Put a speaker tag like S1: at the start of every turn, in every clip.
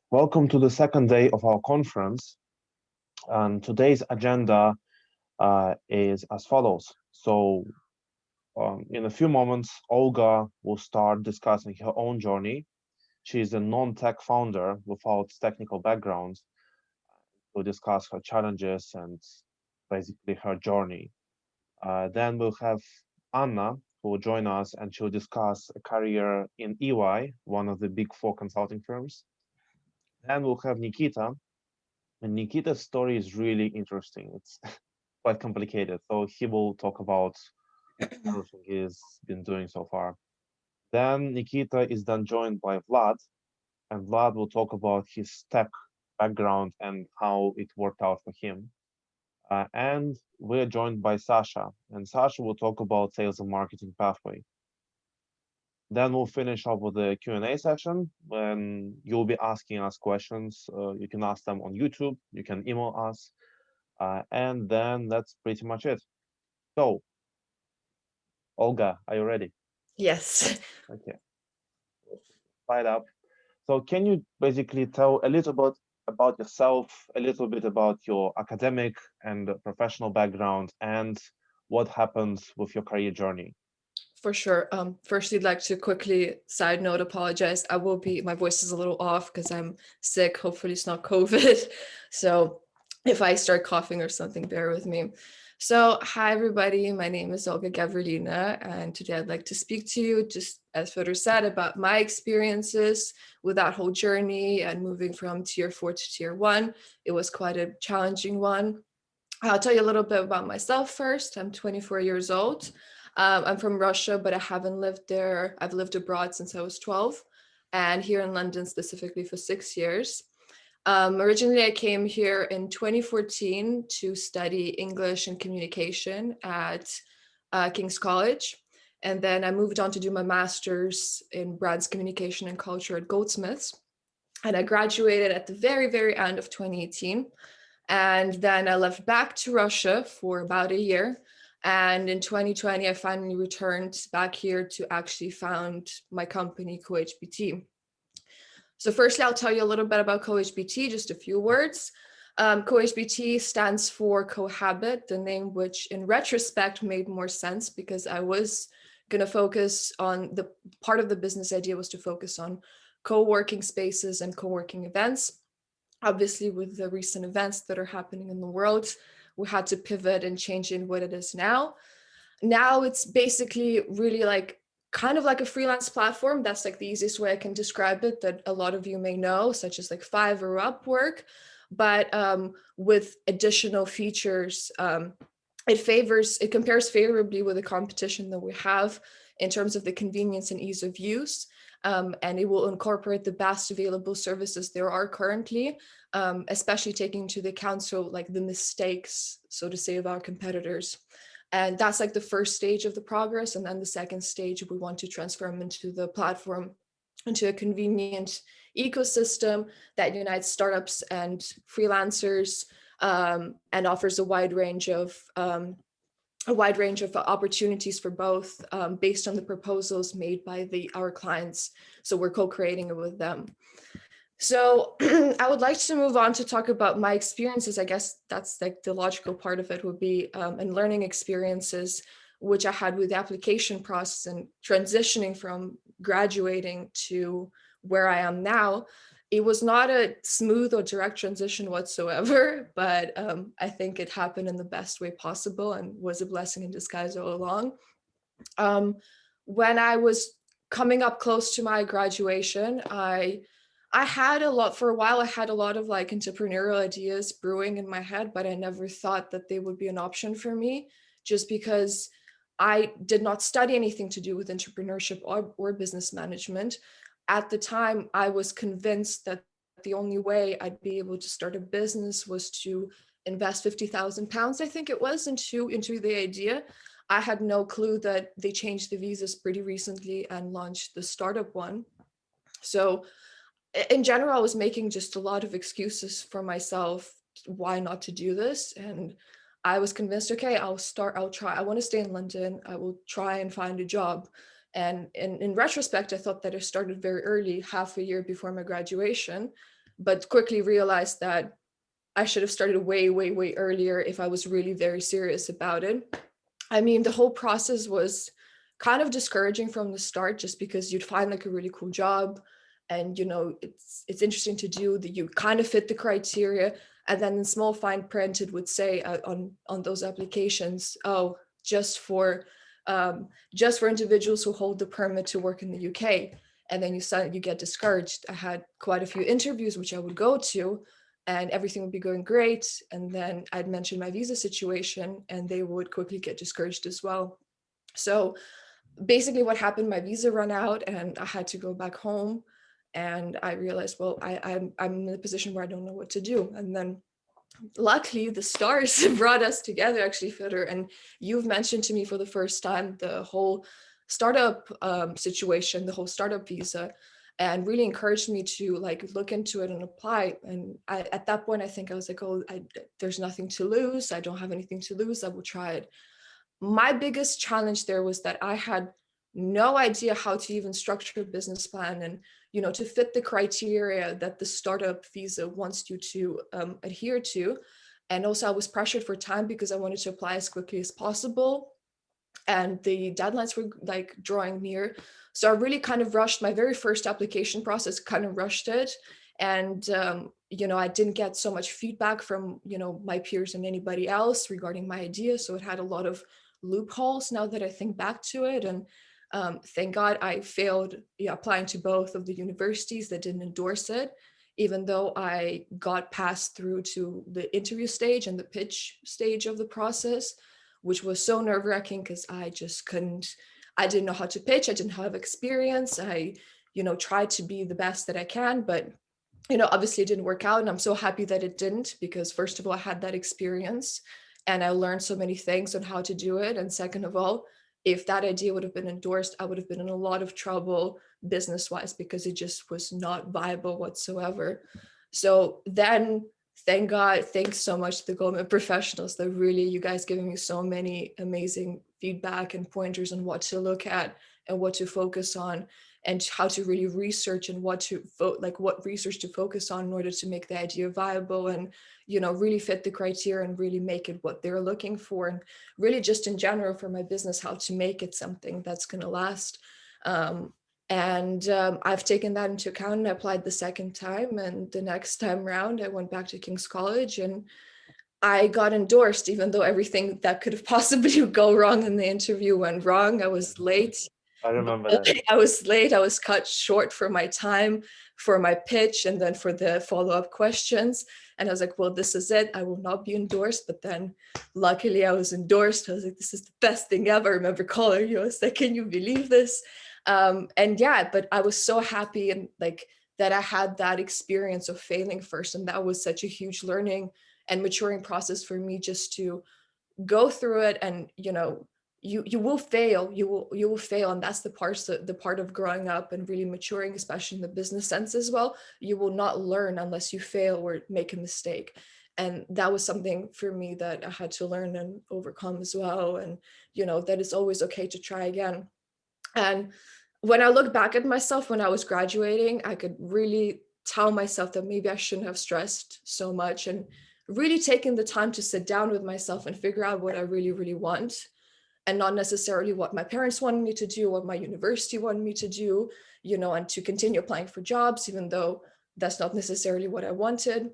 S1: Welcome to the second day of our conference. And today's agenda is as follows. In a few moments, Olga will start discussing her own journey. She is a non-tech founder without technical background to discuss her challenges and basically her journey. Then we'll have Anna, who will join us, and she'll discuss a career in EY, one of the big four consulting firms. Then we'll have Nikita, and Nikita's story is really interesting. It's quite complicated. So he will talk about everything he's been doing so far. Then Nikita is then joined by Vlad, and Vlad will talk about his tech background and how it worked out for him. And we're joined by Sasha, and Sasha will talk about sales and marketing pathway. Then we'll finish up with the Q&A session when you'll be asking us questions. You can ask them on YouTube, you can email us, and then that's pretty much it. So, Olga, are you ready?
S2: Yes.
S1: Okay, fired up. So can you basically tell a little bit about yourself, a little bit about your academic and professional background, and what happened with your career journey?
S2: For sure. Firstly, I'd like to quickly side note apologize. My voice is a little off because I'm sick. Hopefully it's not COVID. So if I start coughing or something, bear with me. So hi everybody, my name is Olga Gavrilina, and today I'd like to speak to you, just as Fedor said, about my experiences with that whole journey and moving from tier 4 to tier 1. It was quite a challenging one. I'll tell you a little bit about myself first. I'm 24 years old. I'm from Russia, but I haven't lived there. I've lived abroad since I was 12, and here in London specifically for 6 years. Originally, I came here in 2014 to study English and communication at King's College. And then I moved on to do my master's in Brands Communication and Culture at Goldsmiths. And I graduated at the very, very end of 2018. And then I left back to Russia for about a year. And in 2020, I finally returned back here to actually found my company, CoHBT. So firstly, I'll tell you a little bit about CoHBT, just a few words. CoHBT stands for Cohabit, the name which in retrospect made more sense because I was going to focus on the part of the business idea was to focus on co-working spaces and co-working events. Obviously, with the recent events that are happening in the world, we had to pivot and change in what it is now. Now it's basically really like kind of like a freelance platform. That's like the easiest way I can describe it, that a lot of you may know, such as like Fiverr or Upwork, but with additional features. It compares favorably with the competition that we have in terms of the convenience and ease of use. And it will incorporate the best available services there are currently, especially taking into account like the mistakes, so to say, of our competitors. And that's like the first stage of the progress. And then the second stage, we want to transform into the platform, into a convenient ecosystem that unites startups and freelancers, and offers a wide range of opportunities for both, based on the proposals made by our clients. So we're co-creating it with them. So I would like to move on to talk about my experiences. I guess that's like the logical part of it would be and learning experiences, which I had with the application process and transitioning from graduating to where I am now. It was not a smooth or direct transition whatsoever, but I think it happened in the best way possible and was a blessing in disguise all along. When I was coming up close to my graduation, I had a lot for a while. I had a lot of like entrepreneurial ideas brewing in my head, but I never thought that they would be an option for me, just because I did not study anything to do with entrepreneurship or business management. At the time, I was convinced that the only way I'd be able to start a business was to invest £50,000, I think it was, into the idea. I had no clue that they changed the visas pretty recently and launched the startup one. So in general, I was making just a lot of excuses for myself why not to do this. And I was convinced, okay, I'll try. I want to stay in London. I will try and find a job. And in retrospect, I thought that I started very early, half a year before my graduation. but quickly realized that I should have started way, way, way earlier if I was really very serious about it. I mean, the whole process was kind of discouraging from the start, just because you'd find like a really cool job, and it's interesting to do, that you kind of fit the criteria, and then in small fine print it would say on those applications, oh, just for individuals who hold the permit to work in the UK. And then you get discouraged. I had quite a few interviews which I would go to, and everything would be going great, and then I'd mention my visa situation and they would quickly get discouraged as well. So basically what happened, my visa ran out and I had to go back home, and I realized, well, I'm in a position where I don't know what to do. And then luckily the stars brought us together, actually, Fedor, and you've mentioned to me for the first time the whole startup situation, the whole startup visa, and really encouraged me to like look into it and apply. And at that point, I think I was like, oh, there's nothing to lose. I don't have anything to lose. I will try it. My biggest challenge there was that I had no idea how to even structure a business plan and to fit the criteria that the startup visa wants you to adhere to. And also I was pressured for time because I wanted to apply as quickly as possible, and the deadlines were like drawing near. So I really kind of rushed my very first application process, kind of rushed it. And I didn't get so much feedback from my peers and anybody else regarding my idea, so it had a lot of loopholes now that I think back to it. And thank God I failed applying to both of the universities that didn't endorse it, even though I got passed through to the interview stage and the pitch stage of the process, which was so nerve-wracking because I didn't know how to pitch. I didn't have experience. I tried to be the best that I can, but obviously it didn't work out. And I'm so happy that it didn't, because first of all, I had that experience and I learned so many things on how to do it. And second of all, if that idea would have been endorsed, I would have been in a lot of trouble business-wise, because it just was not viable whatsoever. So then, thank God, thanks so much to the government professionals that really, you guys giving me so many amazing feedback and pointers on what to look at and what to focus on, and how to really research and what research to focus on in order to make the idea viable and really fit the criteria and really make it what they're looking for, and really just in general for my business, how to make it something that's going to last. I've taken that into account and I applied the second time, and the next time around I went back to King's College and I got endorsed, even though everything that could have possibly go wrong in the interview went wrong. I was late.
S1: I remember that.
S2: I was late. I was cut short for my time for my pitch and then for the follow-up questions. And I was like, well, this is it. I will not be endorsed. But then luckily I was endorsed. I was like, this is the best thing ever. I remember calling you. I was like, can you believe this? And yeah, but I was so happy and like that I had that experience of failing first. And that was such a huge learning and maturing process for me, just to go through it. And you will fail, you will fail, and that's the part of growing up and really maturing, especially in the business sense as well. You will not learn unless you fail or make a mistake, and that was something for me that I had to learn and overcome as well. And that it's always okay to try again. And when I look back at myself when I was graduating, I could really tell myself that maybe I shouldn't have stressed so much, and really taking the time to sit down with myself and figure out what I really, really want, and not necessarily what my parents wanted me to do, what my university wanted me to do, and to continue applying for jobs, even though that's not necessarily what I wanted.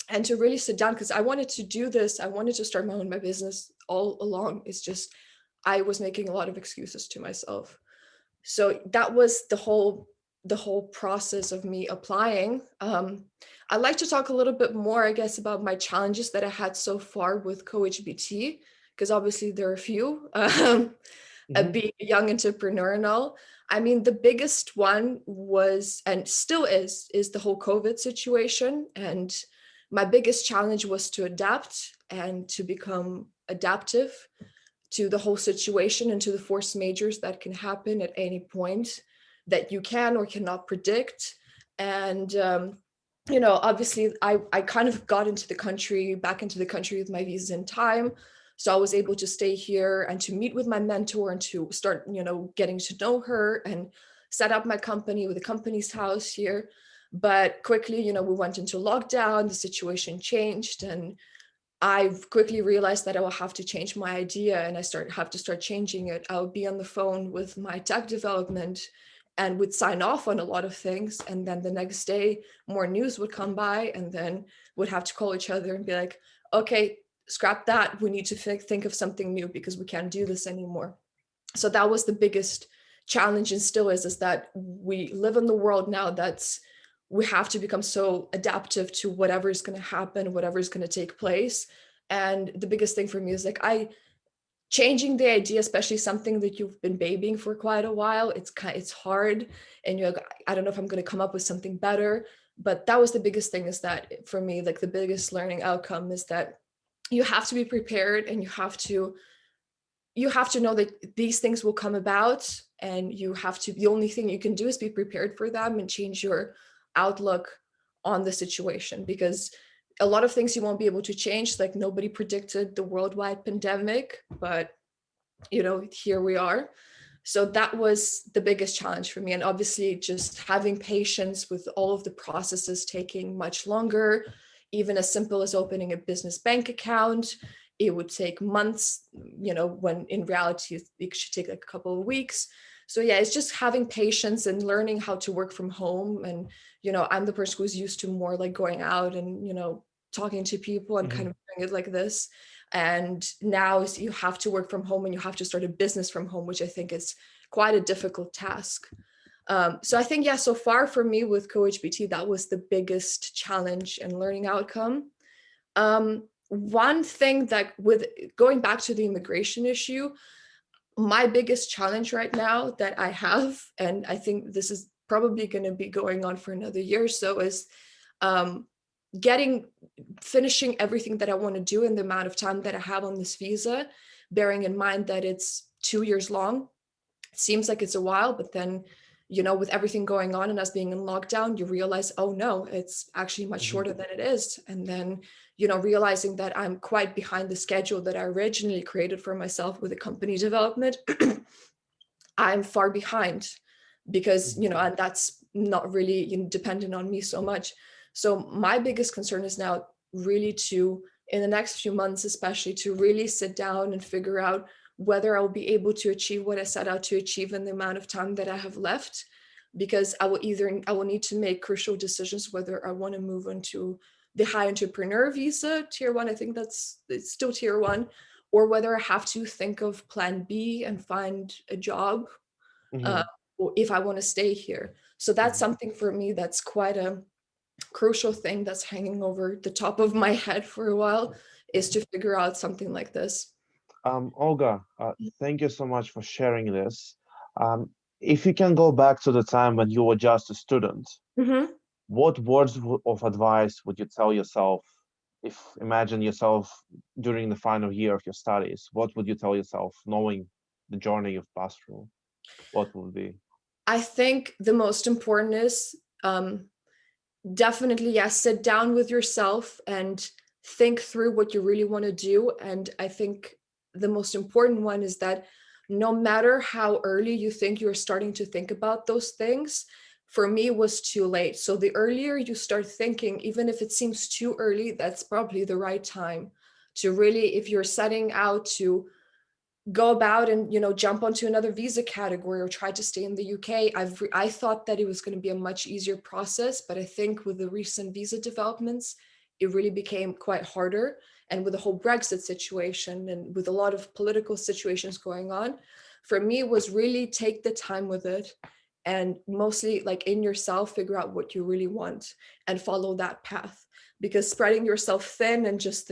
S2: And to really sit down, because I wanted to do this. I wanted to start my business all along. It's just, I was making a lot of excuses to myself. So that was the whole process of me applying. I'd like to talk a little bit more, I guess, about my challenges that I had so far with CoHBT, because obviously there are a few. Being a young entrepreneur and all. I mean, the biggest one was, and still is the whole COVID situation. And my biggest challenge was to adapt and to become adaptive to the whole situation and to the force majors that can happen at any point that you can or cannot predict. And obviously I kind of got back into the country with my visa in time. So I was able to stay here and to meet with my mentor and to start, getting to know her and set up my company with the company's house here. But quickly, we went into lockdown, the situation changed, and I quickly realized that I will have to change my idea, and have to start changing it. I would be on the phone with my tech development and would sign off on a lot of things. And then the next day, more news would come by, and then would have to call each other and be like, okay, scrap that. We need to think of something new because we can't do this anymore. So that was the biggest challenge, and still is that we live in the world now we have to become so adaptive to whatever is going to happen, whatever is going to take place. And the biggest thing for me is changing the idea, especially something that you've been babying for quite a while. It's hard, and you're like, I don't know if I'm going to come up with something better. But that was the biggest thing, is that for me, like the biggest learning outcome is that you have to be prepared, and you have to know that these things will come about, and the only thing you can do is be prepared for them and change your outlook on the situation, because a lot of things you won't be able to change. Like, nobody predicted the worldwide pandemic, but here we are. So that was the biggest challenge for me. And obviously just having patience with all of the processes taking much longer, even as simple as opening a business bank account. It would take months, when in reality it should take like a couple of weeks. So yeah, it's just having patience and learning how to work from home. And I'm the person who's used to more like going out and talking to people and kind of doing it like this. And now you have to work from home, and you have to start a business from home, which I think is quite a difficult task. So I think, yeah, so far for me with CoHBT, that was the biggest challenge and learning outcome. One thing that, with going back to the immigration issue, my biggest challenge right now that I have, and I think this is probably going to be going on for another year or so, is finishing everything that I want to do in the amount of time that I have on this visa, bearing in mind that it's 2 years long. It seems like it's a while, but then, with everything going on and us being in lockdown, you realize, oh no, it's actually much shorter than it is. And then, realizing that I'm quite behind the schedule that I originally created for myself with the company development, I'm far behind because, and that's not really dependent on me so much. So my biggest concern is now really in the next few months, especially, to really sit down and figure out whether I'll be able to achieve what I set out to achieve in the amount of time that I have left, because I will need to make crucial decisions whether I want to move into the high entrepreneur visa, tier 1, I think it's still tier 1, or whether I have to think of plan B and find a job or if I want to stay here. So that's something for me that's quite a crucial thing that's hanging over the top of my head for a while, is to figure out something like this.
S1: Olga, thank you so much for sharing this. If you can go back to the time when you were just a student, what words of advice would you tell yourself? Imagine yourself during the final year of your studies, what would you tell yourself, knowing the journey you've passed through? What would be?
S2: I think the most important is definitely, yes, sit down with yourself and think through what you really want to do. And I think the most important one is that no matter how early you think you're starting to think about those things, for me it was too late. So the earlier you start thinking, even if it seems too early, that's probably the right time to really, if you're setting out to go about and jump onto another visa category or try to stay in the UK. I thought that it was going to be a much easier process, but I think with the recent visa developments, it really became quite harder. And with the whole Brexit situation and with a lot of political situations going on, for me it was really take the time with it, and mostly like in yourself, figure out what you really want and follow that path. Because spreading yourself thin and just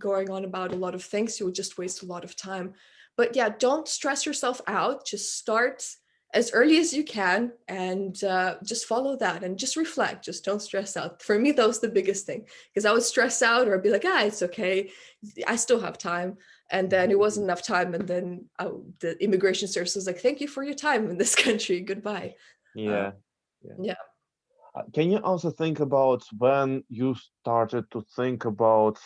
S2: going on about a lot of things, you will just waste a lot of time. But yeah, don't stress yourself out. Just start as early as you can and just follow that and just reflect. Just don't stress out. For me, that was the biggest thing, because I would stress out or I'd be like, it's okay. I still have time. And then it wasn't enough time. And then the immigration service was like, thank you for your time in this country. Goodbye.
S1: Yeah.
S2: Yeah.
S1: Can you also think about when you started to think about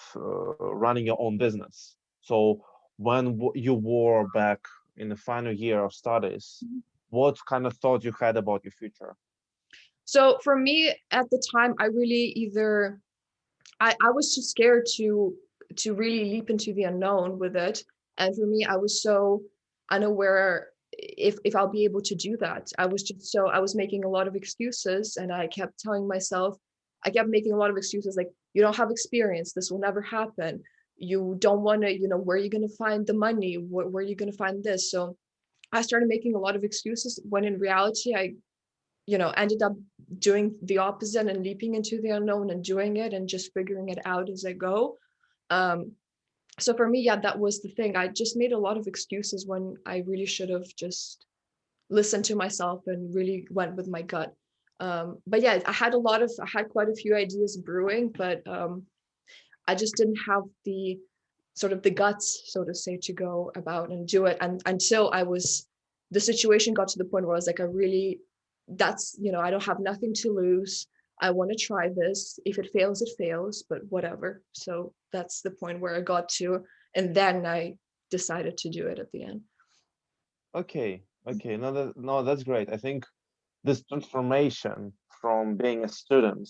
S1: running your own business? So when you were back in the final year of studies, what kind of thought you had about your future?
S2: So for me at the time, I really either I was too scared to really leap into the unknown with it. And for me, I was so unaware if I'll be able to do that. I was making a lot of excuses, and I kept telling myself, I kept making a lot of excuses like, you don't have experience, this will never happen. You don't want to, where are you going to find the money? Where are you going to find this? So I started making a lot of excuses when in reality I ended up doing the opposite and leaping into the unknown and doing it and just figuring it out as I go. Um, so for me, yeah, that was the thing. I just made a lot of excuses when I really should have just listened to myself and really went with my gut. But yeah, I had quite a few ideas brewing, but I just didn't have the sort of the guts, so to say, to go about and do it. And until the situation got to the point where I was like, I don't have nothing to lose. I want to try this. If it fails, it fails, but whatever. So that's the point where I got to. And then I decided to do it at the end.
S1: Okay, okay. No, that's great. I think this transformation from being a student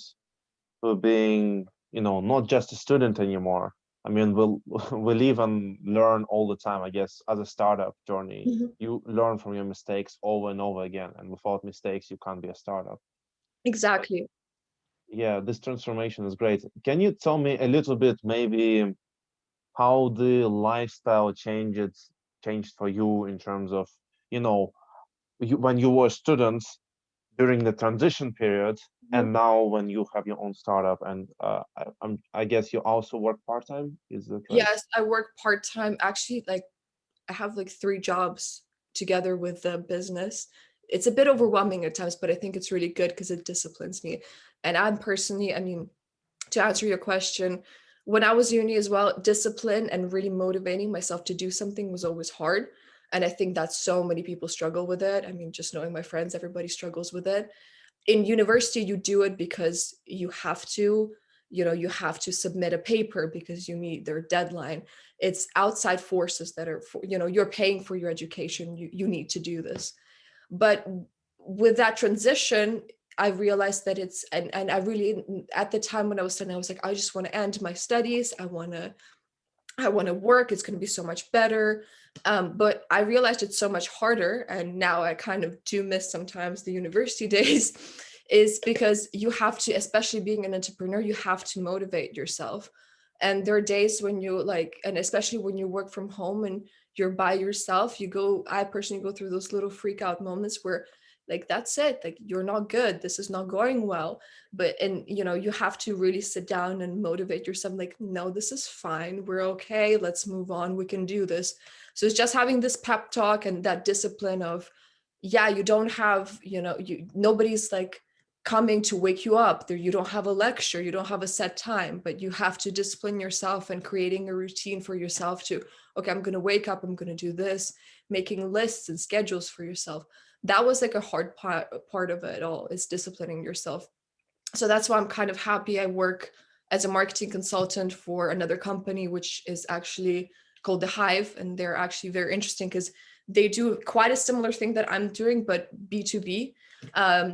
S1: to being, not just a student anymore. I mean, we'll even learn all the time, I guess, as a startup journey.
S2: Mhm.
S1: You learn from your mistakes over and over again, and without mistakes, you can't be a startup.
S2: Exactly.
S1: Yeah, this transformation is great. Can you tell me a little bit, maybe, how the lifestyle changed for you in terms of, you know, when you were students during the transition period,
S2: Mhm.
S1: and now when you have your own startup, and I guess you also work part-time, is that right?
S2: Yes, I work part-time. Actually, like I have like 3 jobs together with the business. It's a bit overwhelming at times, but I think it's really good because it disciplines me. And I'm personally, I mean, to answer your question, when I was uni as well, discipline and really motivating myself to do something was always hard. And I think that so many people struggle with it. I mean, just knowing my friends, everybody struggles with it. In university, you do it because you have to submit a paper because you meet their deadline. It's outside forces that are, you're paying for your education. You need to do this. But with that transition, I realized that and I really, at the time when I was studying, I was like, I just want to end my studies. I want to work. It's going to be so much better. But I realized it's so much harder. And now I kind of do miss sometimes the university days, is because you have to, especially being an entrepreneur, you have to motivate yourself. And there are days when you like, and especially when you work from home and you're by yourself, I personally go through those little freak out moments where like, that's it, like, you're not good. This is not going well, and you have to really sit down and motivate yourself like, no, this is fine, we're okay, let's move on, we can do this. So it's just having this pep talk and that discipline of, yeah, you don't have, nobody's like coming to wake you up there, you don't have a lecture, you don't have a set time, but you have to discipline yourself and creating a routine for yourself to, okay, I'm going to wake up, I'm going to do this, making lists and schedules for yourself. That was like a hard part of it all, is disciplining yourself. So that's why I'm kind of happy I work as a marketing consultant for another company, which is actually called The Hive. And they're actually very interesting because they do quite a similar thing that I'm doing, but B2B. I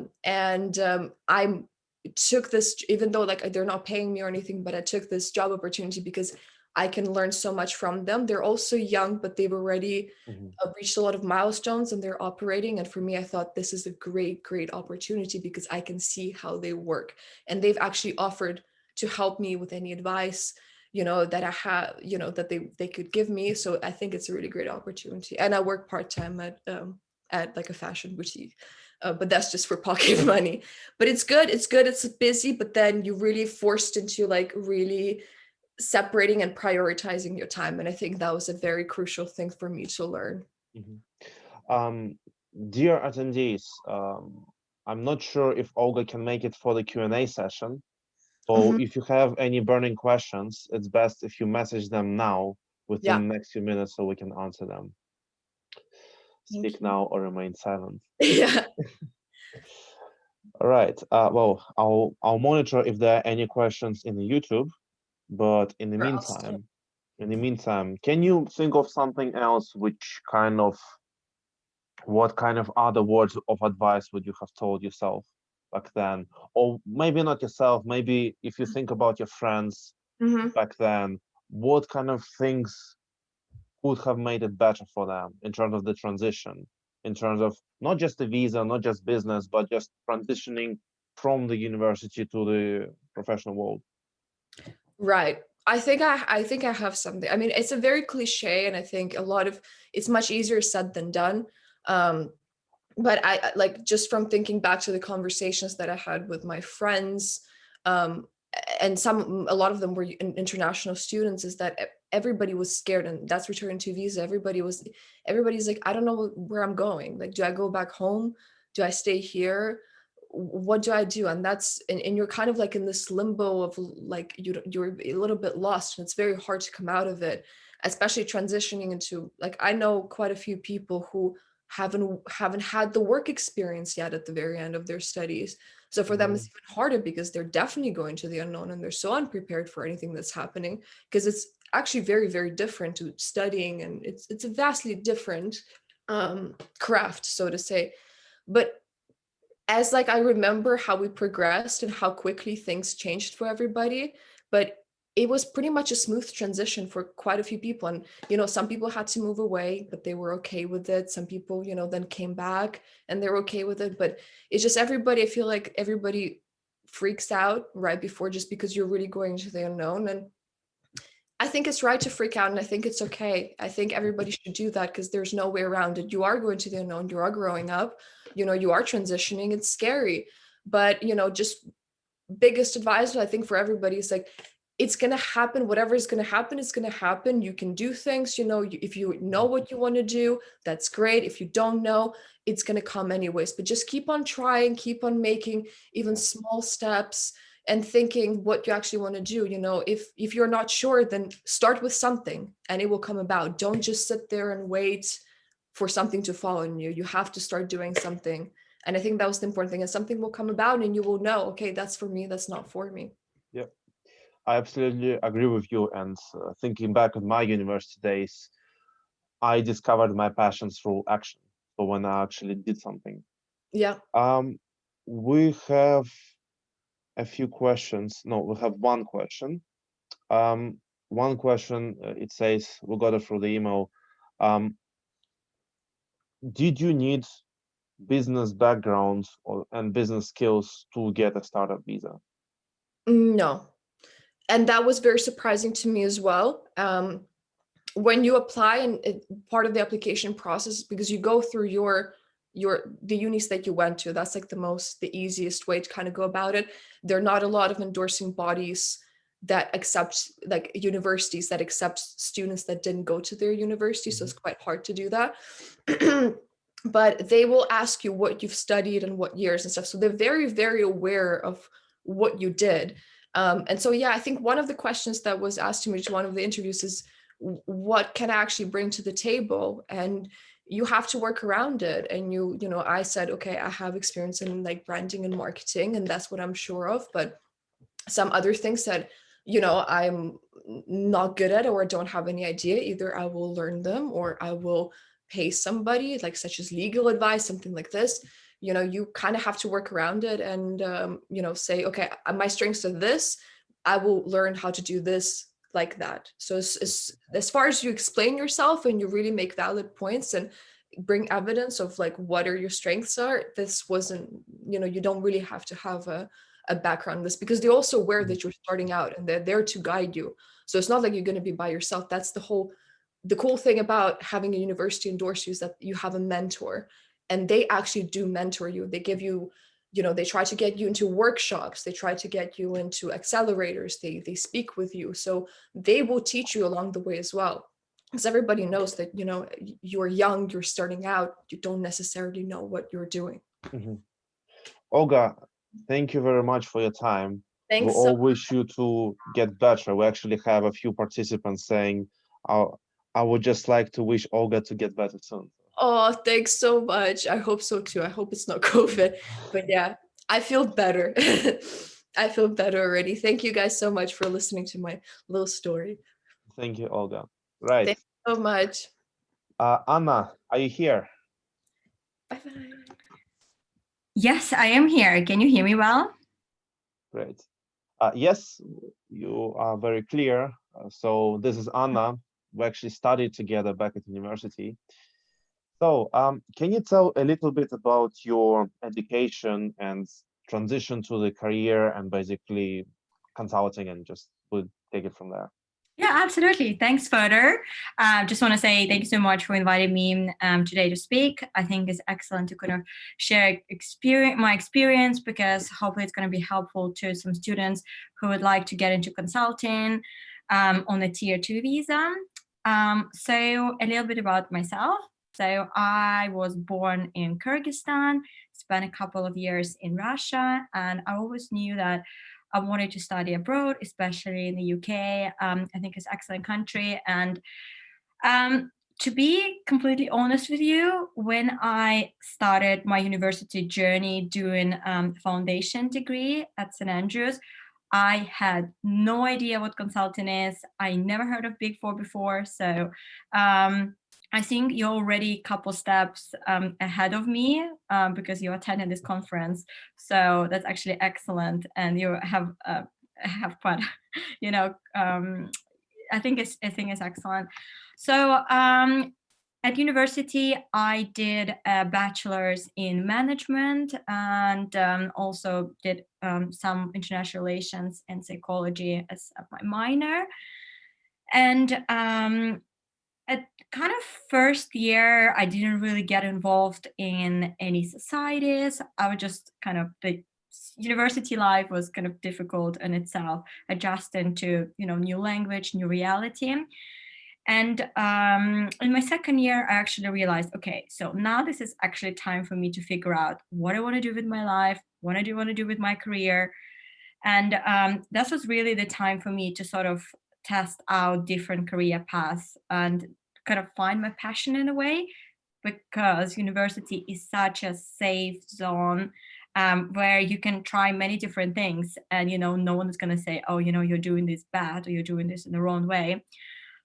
S2: took this, even though like they're not paying me or anything, but I took this job opportunity because I can learn so much from them. They're also young, but they've already
S1: Mhm.
S2: reached a lot of milestones and they're operating. And for me, I thought this is a great opportunity because I can see how they work. And they've actually offered to help me with any advice, that I have, that they could give me. So I think it's a really great opportunity. And I work part-time at like a fashion boutique. But that's just for pocket money. But it's good. It's good. It's busy, but then you're really forced into like really separating and prioritizing your time. And I think that was a very crucial thing for me to learn.
S1: Mhm. Um, Dear attendees, I'm not sure if Olga can make it for the Q&A session. So
S2: Mhm.
S1: if you have any burning questions, it's best if you message them now
S2: Yeah.
S1: within the next few minutes so we can answer them.
S2: Thank
S1: Speak
S2: you.
S1: now or remain silent.
S2: Yeah.
S1: All right. Well, I'll monitor if there are any questions in the YouTube, but
S2: Or I'll start.
S1: in the meantime, can you think of something else what kind of other words of advice would you have told yourself back then? Or maybe not yourself, maybe if you think about your friends back then, what kind of things would have made it better for them in terms of the transition, in terms of not just the visa, not just business, but just transitioning from the university to the professional world?
S2: Right. I think I have something. I mean, it's a very cliche, and I think a lot of it's much easier said than done. But like just from thinking back to the conversations that I had with my friends, um, and a lot of them were international students, is that everybody was scared, and that's return to visa. Everybody's like, I don't know where I'm going. Like, do I go back home? Do I stay here? What do I do? And and you're kind of like in this limbo of like you're a little bit lost, and it's very hard to come out of it, especially transitioning into, like, I know quite a few people who haven't had the work experience yet at the very end of their studies. So for them it's even harder because they're definitely going to the unknown, and they're so unprepared for anything that's happening, because it's actually very, very different to studying, and it's a vastly different craft, so to say. But as like I remember how we progressed and how quickly things changed for everybody, but it was pretty much a smooth transition for quite a few people. And some people had to move away, but they were okay with it. Some people then came back and they're okay with it. But it's just everybody, I feel like everybody freaks out right before, just because you're really going to the unknown. And I think it's right to freak out, and I think it's okay. I think everybody should do that, because there's no way around it. You are going to the unknown, you are growing up, you are transitioning, it's scary. But just biggest advice I think for everybody is like, it's going to happen. Whatever is going to happen, it's going to happen. You can do things, if you know what you want to do, that's great. If you don't know, it's going to come anyways. But just keep on trying, keep on making even small steps, and thinking what you actually want to do. If you're not sure, then start with something and it will come about. Don't just sit there and wait for something to fall on you. You have to start doing something. And I think that was the important thing, and something will come about and you will know, okay, that's for me, that's not for me.
S1: Yeah, I absolutely agree with you. And thinking back on my university days, I discovered my passions through action. So when I actually did something.
S2: Yeah.
S1: We have a few questions. No, we have one question. One question, it says, we got it through the email. Did you need business background and business skills to get a startup visa?
S2: No. And that was very surprising to me as well. When you apply, and part of the application process, because you go through the unis that you went to, that's like the easiest way to kind of go about it. There are not a lot of endorsing bodies that accept, like universities that accept students that didn't go to their university. So it's quite hard to do that. But they will ask you what you've studied and what years and stuff. So they're very, very aware of what you did. And so, yeah, I think one of the questions that was asked to me to one of the interviews is, what can I actually bring to the table? And you have to work around it. And I said, okay, I have experience in like branding and marketing, and that's what I'm sure of. But some other things that, I'm not good at or don't have any idea, either I will learn them or I will pay somebody, like such as legal advice, something like this. You kind of have to work around it and, say, okay, my strengths are this, I will learn how to do this like that. So as far as you explain yourself and you really make valid points and bring evidence of like what are your strengths are, this wasn't, you don't really have to have a background in this, because they're also aware that you're starting out and they're there to guide you. So it's not like you're going to be by yourself. That's the cool thing about having a university endorse you, is that you have a mentor, and they actually do mentor you. They give you, they try to get you into workshops, they try to get you into accelerators, they speak with you. So they will teach you along the way as well, because everybody knows that, you're young, you're starting out, you don't necessarily know what you're doing.
S1: Olga, thank you very much for your time. We
S2: Thanks.
S1: all wish you to get better. We actually have a few participants saying, I would just like to wish Olga to get better soon.
S2: Oh, thanks so much. I hope so too. I hope it's not COVID, but yeah, I feel better. I feel better already. Thank you guys so much for listening to my little story.
S1: Thank you, Olga. Right.
S2: Thanks so much.
S1: Anna, are you here?
S2: Bye bye.
S3: Yes, I am here. Can you hear me well?
S1: Great. Yes, you are very clear. So this is Anna. We actually studied together back at university. So can you tell a little bit about your education and transition to the career and basically consulting, and just we'll take it from there.
S3: Yeah, absolutely. Thanks, Fedor. Just want to say thank you so much for inviting me today to speak. I think it's excellent to kind of share my experience, because hopefully it's going to be helpful to some students who would like to get into consulting on a tier 2 visa. So a little bit about myself. So I was born in Kyrgyzstan, spent a couple of years in Russia, and I always knew that I wanted to study abroad, especially in the UK. I think it's an excellent country. And to be completely honest with you, when I started my university journey doing foundation degree at St. Andrews, I had no idea what consulting is. I never heard of Big 4 before. So I think you're already a couple steps ahead of me because you attended this conference. So that's actually excellent. And you have quite, you know, I think it's excellent. So at university, I did a bachelor's in management, and also did some international relations and psychology as my minor. And at kind of first year, I didn't really get involved in any societies. I was just kind of, the university life was kind of difficult in itself, adjusting to new language, new reality. And in my second year, I actually realized, okay, so now this is actually time for me to figure out what I want to do with my life, what I do want to do with my career. And that was really the time for me to sort of test out different career paths and kind of find my passion in a way, because university is such a safe zone where you can try many different things, and no one is going to say, oh, you're doing this bad, or you're doing this in the wrong way.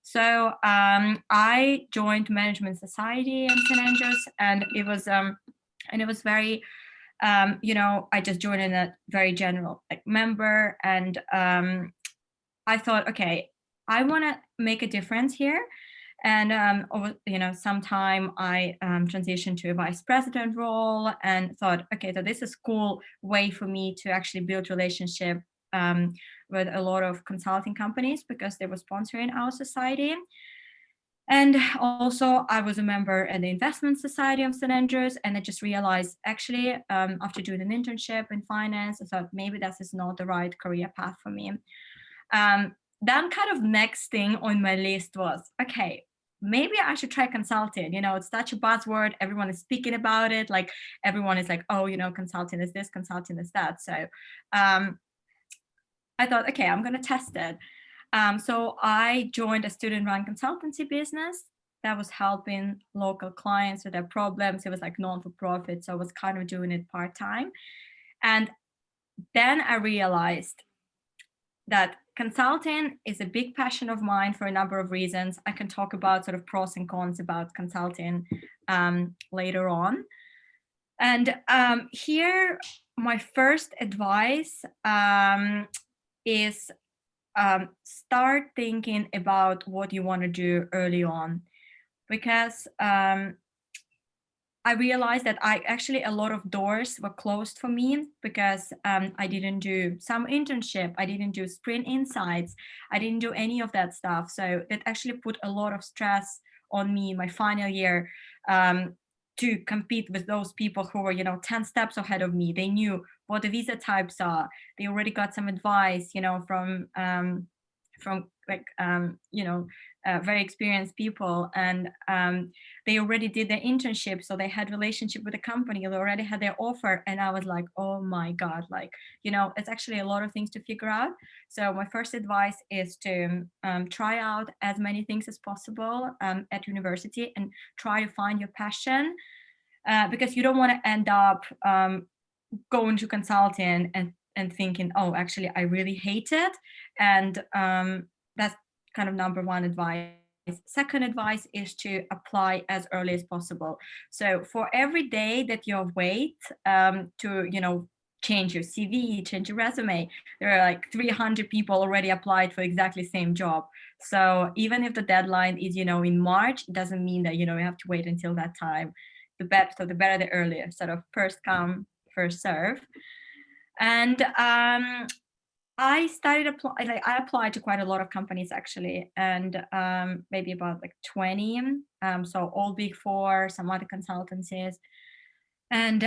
S3: So I joined Management Society in St. Andrews, and it was very, I just joined in a very general member, and I thought, okay, I want to make a difference here. And sometime I transitioned to a vice president role, and thought, okay, so this is a cool way for me to actually build relationship with a lot of consulting companies, because they were sponsoring our society. And also, I was a member at the Investment Society of St. Andrews, and I just realized, actually, after doing an internship in finance, I thought maybe this is not the right career path for me. Then kind of next thing on my list was, okay, maybe I should try consulting. It's such a buzzword. Everyone is speaking about it. Like, everyone is like, oh, consulting is this, consulting is that. So I thought, okay, I'm going to test it. So I joined a student-run consultancy business that was helping local clients with their problems. It was like non-for-profit, so I was kind of doing it part-time. And then I realized that consulting is a big passion of mine for a number of reasons. I can talk about sort of pros and cons about consulting later on. And here, my first advice is start thinking about what you want to do early on, because I realized that a lot of doors were closed for me, because I didn't do some internship, I didn't do sprint insights, I didn't do any of that stuff. So it actually put a lot of stress on me my final year, to compete with those people who were 10 steps ahead of me. They knew what the visa types are. They already got some advice from very experienced people, and they already did their internship, so they had relationship with the company, they already had their offer. And I was like, oh my god, it's actually a lot of things to figure out. So my first advice is to try out as many things as possible at university, and try to find your passion, because you don't want to end up going to consulting and thinking, oh, actually I really hate it. And that's kind of number one advice. Second advice is to apply as early as possible. So for every day that you wait to, change your CV, change your resume, there are like 300 people already applied for exactly same job. So even if the deadline is, in March, it doesn't mean that, you have to wait until that time. The better the earlier, sort of first come, first serve. And I applied to quite a lot of companies actually, and maybe about like 20. So all Big 4, some other consultancies. And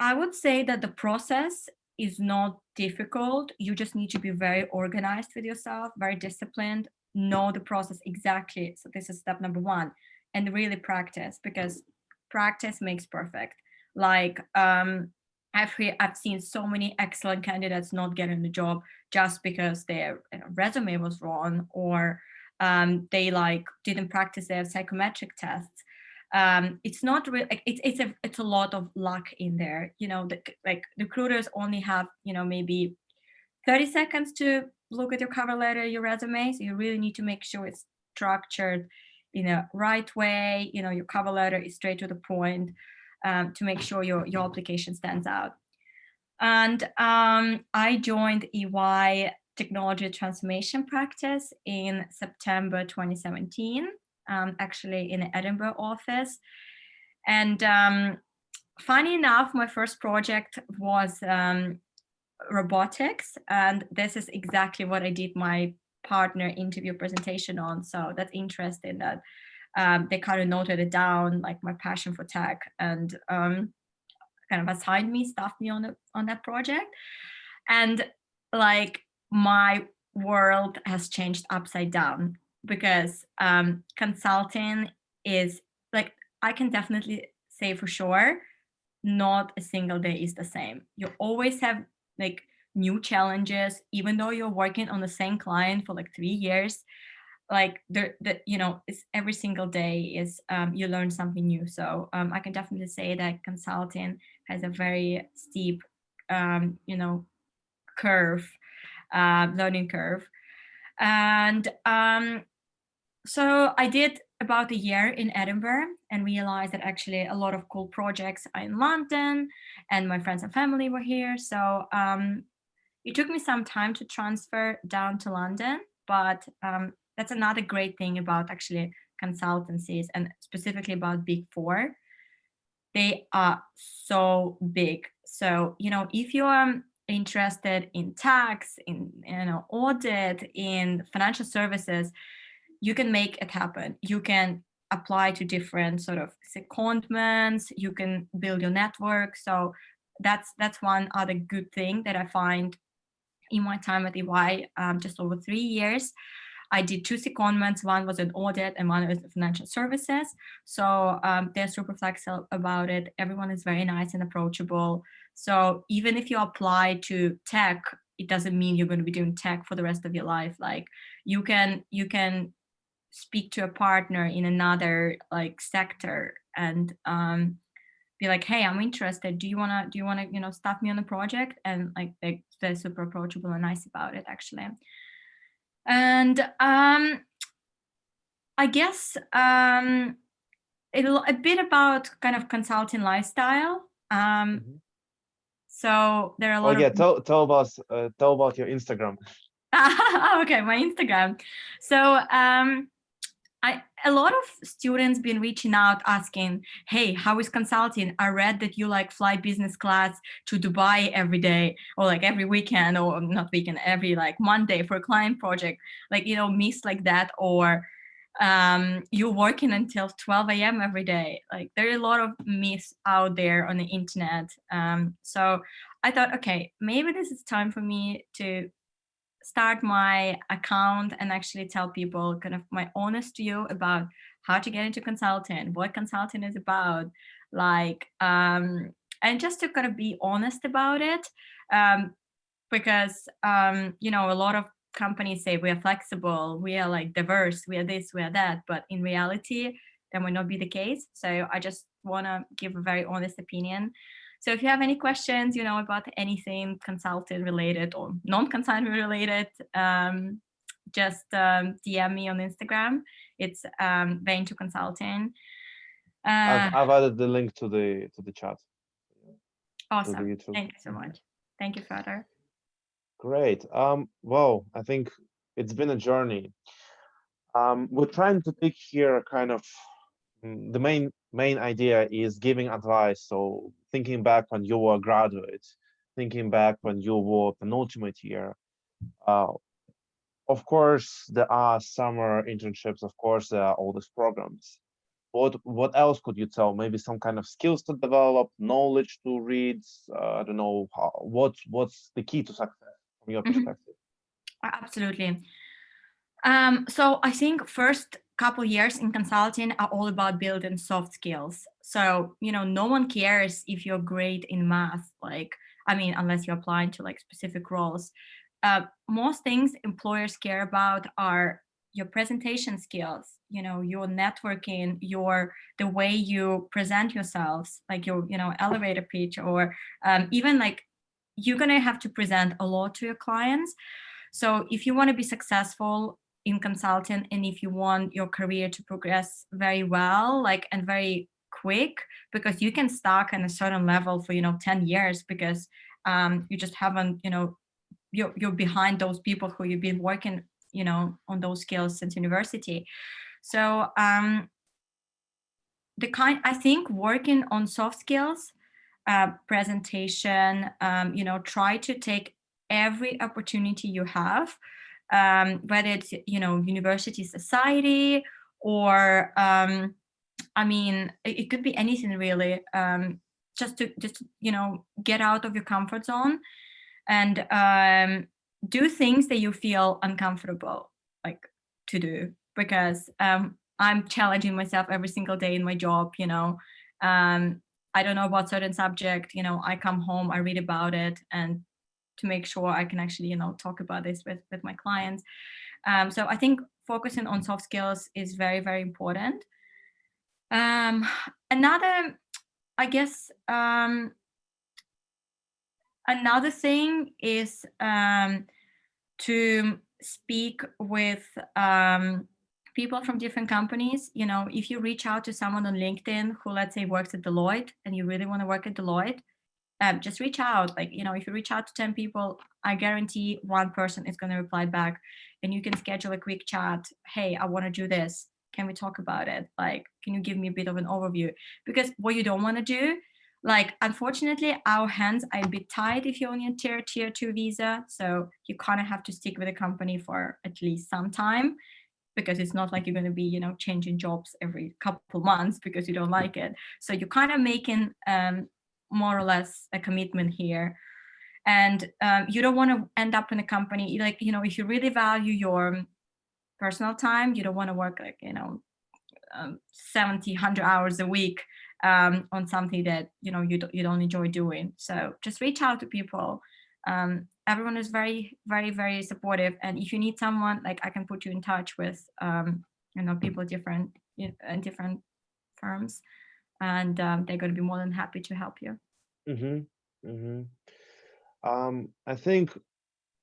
S3: I would say that the process is not difficult. You just need to be very organized with yourself, very disciplined, know the process exactly. So this is step number 1, and really practice, because practice makes perfect. Like I've seen so many excellent candidates not getting the job just because their resume was wrong, or they didn't practice their psychometric tests. It's not really it's a lot of luck in there. Recruiters only have maybe 30 seconds to look at your cover letter, your resume. So you really need to make sure it's structured in a right way. Your cover letter is straight to the point, to make sure your application stands out. And I joined EY Technology Transformation Practice in September 2017, actually in the Edinburgh office. And funny enough, my first project was robotics, and this is exactly what I did my partner interview presentation on. So that's interesting that they kind of noted it down, like my passion for tech, and kind of assigned me, staffed me on that project. And like my world has changed upside down, because consulting is like, I can definitely say for sure, not a single day is the same. You always have like new challenges, even though you're working on the same client for like 3 years. Like it's every single day is you learn something new. So I can definitely say that consulting has a very steep curve, learning curve. And so I did about a year in Edinburgh and realized that actually a lot of cool projects are in London, and my friends and family were here. So it took me some time to transfer down to London, but that's another great thing about actually consultancies, and specifically about Big 4. They are so big. So, if you are interested in tax, in audit, in financial services, you can make it happen. You can apply to different sort of secondments. You can build your network. So that's one other good thing that I find in my time at EY, just over 3 years. I did 2 secondments. One was an audit and one was financial services. So they're super flexible about it. Everyone is very nice and approachable. So even if you apply to tech, it doesn't mean you're going to be doing tech for the rest of your life. Like you can speak to a partner in another like sector and be like, hey, I'm interested. Do you wanna staff me on a project? And like they're super approachable and nice about it actually. And I guess a bit about kind of consulting lifestyle. So there are a lot of
S1: tell about your Instagram.
S3: Okay, my Instagram. So a lot of students been reaching out asking, hey, how is consulting? I read that you like fly business class to Dubai every day, or like every weekend, or not weekend, every like Monday for a client project, like, myths like that, or you're working until 12 a.m. every day. Like there are a lot of myths out there on the internet. So I thought, okay, maybe this is time for me to start my account and actually tell people kind of my honest view about how to get into consulting, what consulting is about, like, and just to kind of be honest about it, because, a lot of companies say we are flexible, we are like diverse, we are this, we are that, but in reality, that might not be the case. So I just want to give a very honest opinion. So if you have any questions, about anything consulting related or non-consulting related, just DM me on Instagram. It's Big4 Consulting.
S1: I've added the link to the chat.
S3: Awesome.
S1: To the YouTube.
S3: Thank you so much. Thank you, Fedor.
S1: Great. Well, I think it's been a journey. We're trying to pick here kind of the main idea is giving advice. So thinking back when you were a graduate, thinking back when you were penultimate year. Of course, there are summer internships. Of course, there are all these programs. What else could you tell? Maybe some kind of skills to develop, knowledge to read. I don't know. What's the key to success from your perspective?
S3: Absolutely. So I think first couple years in consulting are all about building soft skills. So, no one cares if you're great in math, unless you're applying to like specific roles. Most things employers care about are your presentation skills, your networking, the way you present yourselves, like your, elevator pitch, or even like you're going to have to present a lot to your clients. So if you want to be successful in consulting, and if you want your career to progress very well, and very quick, because you can stuck at a certain level for 10 years because you just haven't, you're behind those people who you've been working on those skills since university. So I think working on soft skills, presentation, try to take every opportunity you have, whether it's university, society, or it could be anything really, just to get out of your comfort zone and do things that you feel uncomfortable to do, because I'm challenging myself every single day in my job. I don't know about certain subject, I come home, I read about it, and to make sure I can actually talk about this with my clients. So I think focusing on soft skills is very, very important. Another thing is to speak with people from different companies. If you reach out to someone on LinkedIn who, let's say, works at Deloitte, and you really want to work at Deloitte, just reach out. If you reach out to 10 people, I guarantee one person is going to reply back, and you can schedule a quick chat. Hey, I want to do this. Can we talk about it? Can you give me a bit of an overview? Because what you don't want to do, unfortunately, our hands are a bit tied if you're on your tier 2 visa. So you kind of have to stick with a company for at least some time, because it's not like you're going to be, changing jobs every couple months because you don't like it. So you're kind of making more or less a commitment here. And you don't want to end up in a company, if you really value your personal time, you don't want to work 70, 100 hours a week on something that you don't enjoy doing. So just reach out to people. Everyone is very, very, very supportive, and if you need someone, I can put you in touch with people in different firms, and they're going to be more than happy to help you.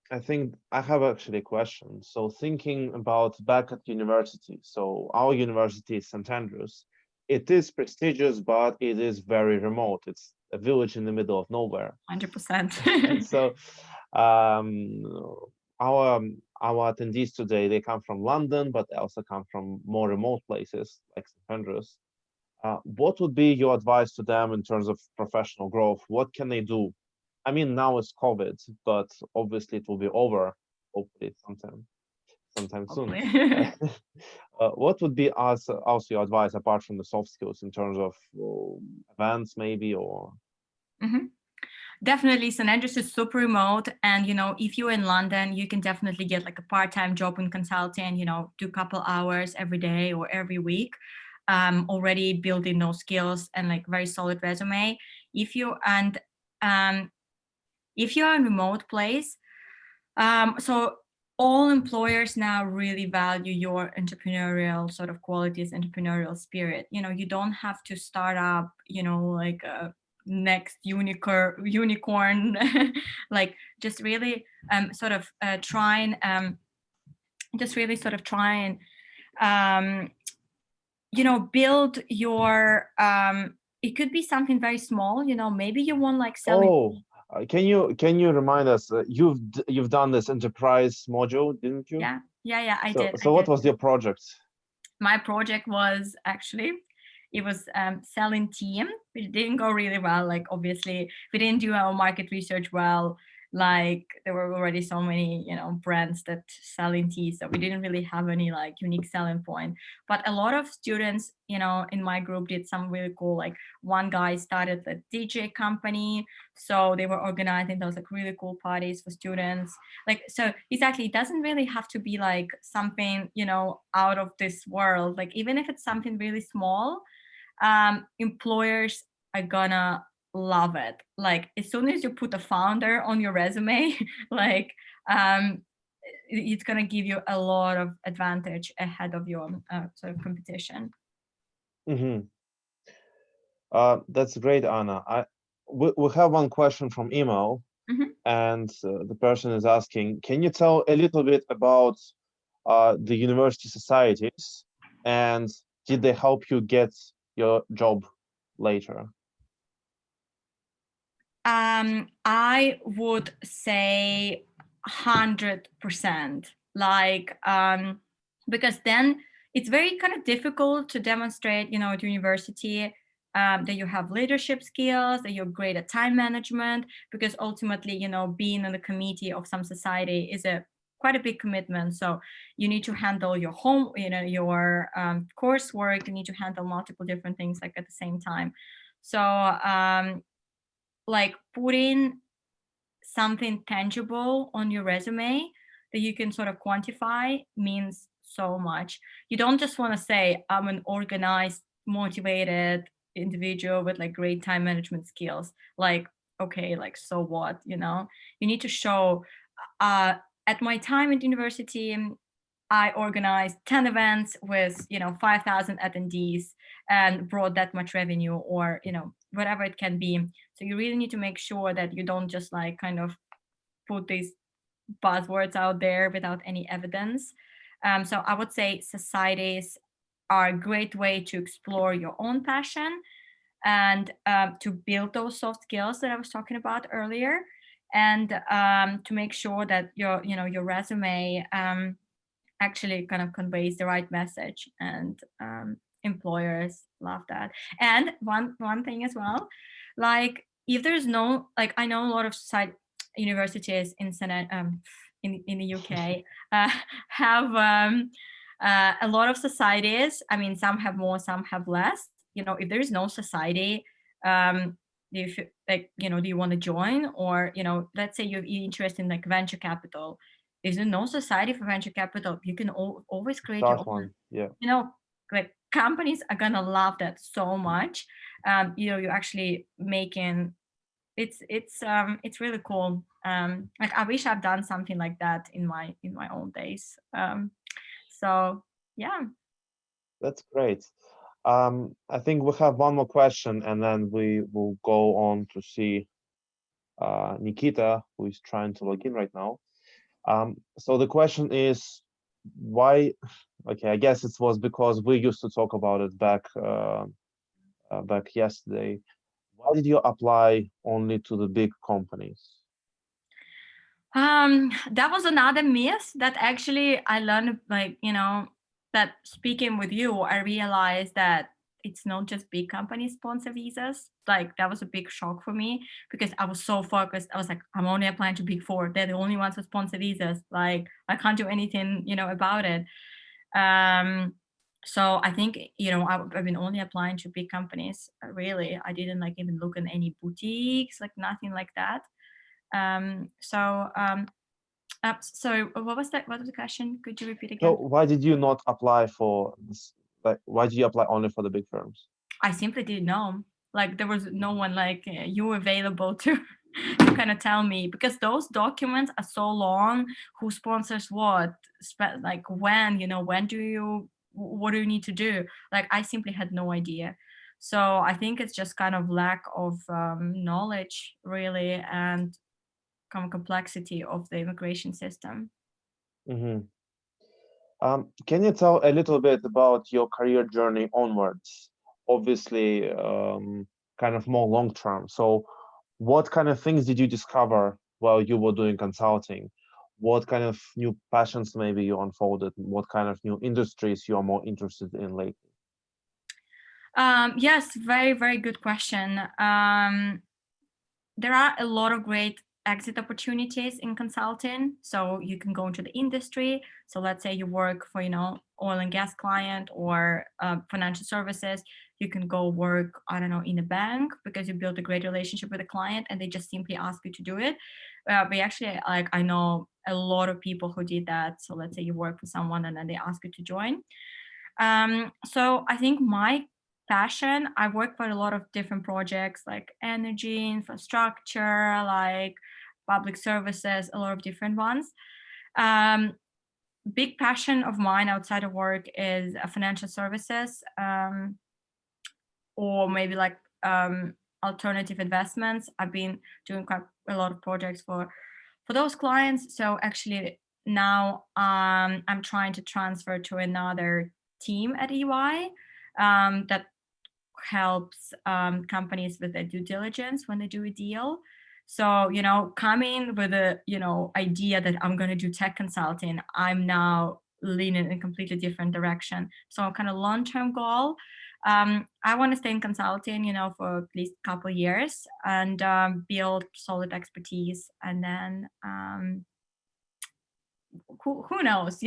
S1: I think I have actually a question. So thinking about back at university, so our university is St. Andrews. It is prestigious, but it is very remote. It's a village in the middle of nowhere.
S3: 100%.
S1: So our attendees today, they come from London, but they also come from more remote places like St. Andrews. What would be your advice to them in terms of professional growth? What can they do? I mean, now it's COVID, but obviously it will be over, hopefully sometime soon. What would be also your advice apart from the soft skills in terms of events maybe, or?
S3: Definitely, St. Andrews is super remote, and if you're in London, you can definitely get a part-time job in consulting, do a couple hours every day or every week, already building those skills and very solid resume. If you're in a remote place, so all employers now really value your entrepreneurial sort of qualities, entrepreneurial spirit. You don't have to start up, a next unicorn, just really sort of try and just really sort of try and build your it could be something very small, maybe you want like selling.
S1: Oh, can you remind us? You've done this enterprise module, didn't you?
S3: Yeah, I
S1: So
S3: did.
S1: so what was your project?
S3: My project was actually, it was selling team, which didn't go really well. Like, obviously, we didn't do our market research well. Like, there were already so many, brands that selling tea, so we didn't really have any like unique selling point. But a lot of students, in my group did some really cool. Like, one guy started a DJ company, so they were organizing those like really cool parties for students. Like, so exactly, it doesn't really have to be like something out of this world. Like, even if it's something really small, employers are gonna love it. Like, as soon as you put a founder on your resume, like it's gonna give you a lot of advantage ahead of your sort of competition.
S1: Mm-hmm. That's great, Anna. We have one question from email, and the person is asking, can you tell a little bit about the university societies, and did they help you get your job later?
S3: I would say 100%. Like, because then it's very kind of difficult to demonstrate, at university, that you have leadership skills, that you're great at time management, because ultimately, being in the committee of some society is quite a big commitment. So you need to handle your home, your coursework, you need to handle multiple different things like at the same time. So like putting something tangible on your resume that you can sort of quantify means so much. You don't just want to say, I'm an organized, motivated individual with like great time management skills. Like, okay, like, so what, you need to show, at my time at university, I organized 10 events with, 5,000 attendees and brought that much revenue, or, whatever it can be. So you really need to make sure that you don't just like kind of put these buzzwords out there without any evidence. So I would say societies are a great way to explore your own passion and to build those soft skills that I was talking about earlier, and to make sure that your resume actually kind of conveys the right message, and employers love that. And one thing as well, like, if there's no, like, I know a lot of universities in in the UK have a lot of societies. I mean, some have more, some have less. If there is no society, if like, do you want to join? Or let's say you're interested in like venture capital. Is there no society for venture capital? You can always create your
S1: Start
S3: own.
S1: one, yeah.
S3: Like, companies are gonna love that so much. You're actually making it's really cool. Like, I wish I've done something like that in my own days. So yeah.
S1: That's great. I think we have one more question, and then we will go on to see Nikita, who is trying to log in right now. So the question is, why? Okay, I guess it was because we used to talk about it back yesterday. Why did you apply only to the big companies?
S3: That was another myth that actually I learned, like, that speaking with you, I realized that it's not just big companies sponsor visas. Like, that was a big shock for me, because I was so focused. I was like, I'm only applying to Big4. They're the only ones who sponsor visas. Like, I can't do anything, about it. So I think, I've been only applying to big companies. Really, I didn't like even look in any boutiques, like nothing like that. So what was that? What was the question? Could you repeat again?
S1: So why did you not apply for this? Like, why did you apply only for the big firms?
S3: I simply didn't know. Like, there was no one like you available to to kind of tell me, because those documents are so long. Who sponsors what? Like, when? When do you? What do you need to do? Like, I simply had no idea. So I think it's just kind of lack of knowledge, really, and complexity of the immigration system.
S1: Mm-hmm. Can you tell a little bit about your career journey onwards? Obviously, kind of more long term. So, what kind of things did you discover while you were doing consulting? What kind of new passions maybe you unfolded? What kind of new industries you are more interested in lately?
S3: Yes, very, very good question. There are a lot of great exit opportunities in consulting. So you can go into the industry. So let's say you work for, oil and gas client or financial services. You can go work, I don't know, in a bank because you build a great relationship with a client and they just simply ask you to do it. But actually, like, I know a lot of people who did that. So let's say you work for someone and then they ask you to join. So I think my passion, I work for a lot of different projects like energy, infrastructure, like public services, a lot of different ones. Big passion of mine outside of work is financial services, or maybe like alternative investments. I've been doing quite a lot of projects for those clients. So actually now I'm trying to transfer to another team at EY that helps companies with their due diligence when they do a deal. So, coming with a, idea that I'm going to do tech consulting, I'm now leaning in a completely different direction. So kind of long-term goal. I want to stay in consulting, for at least a couple of years and build solid expertise. And then who knows,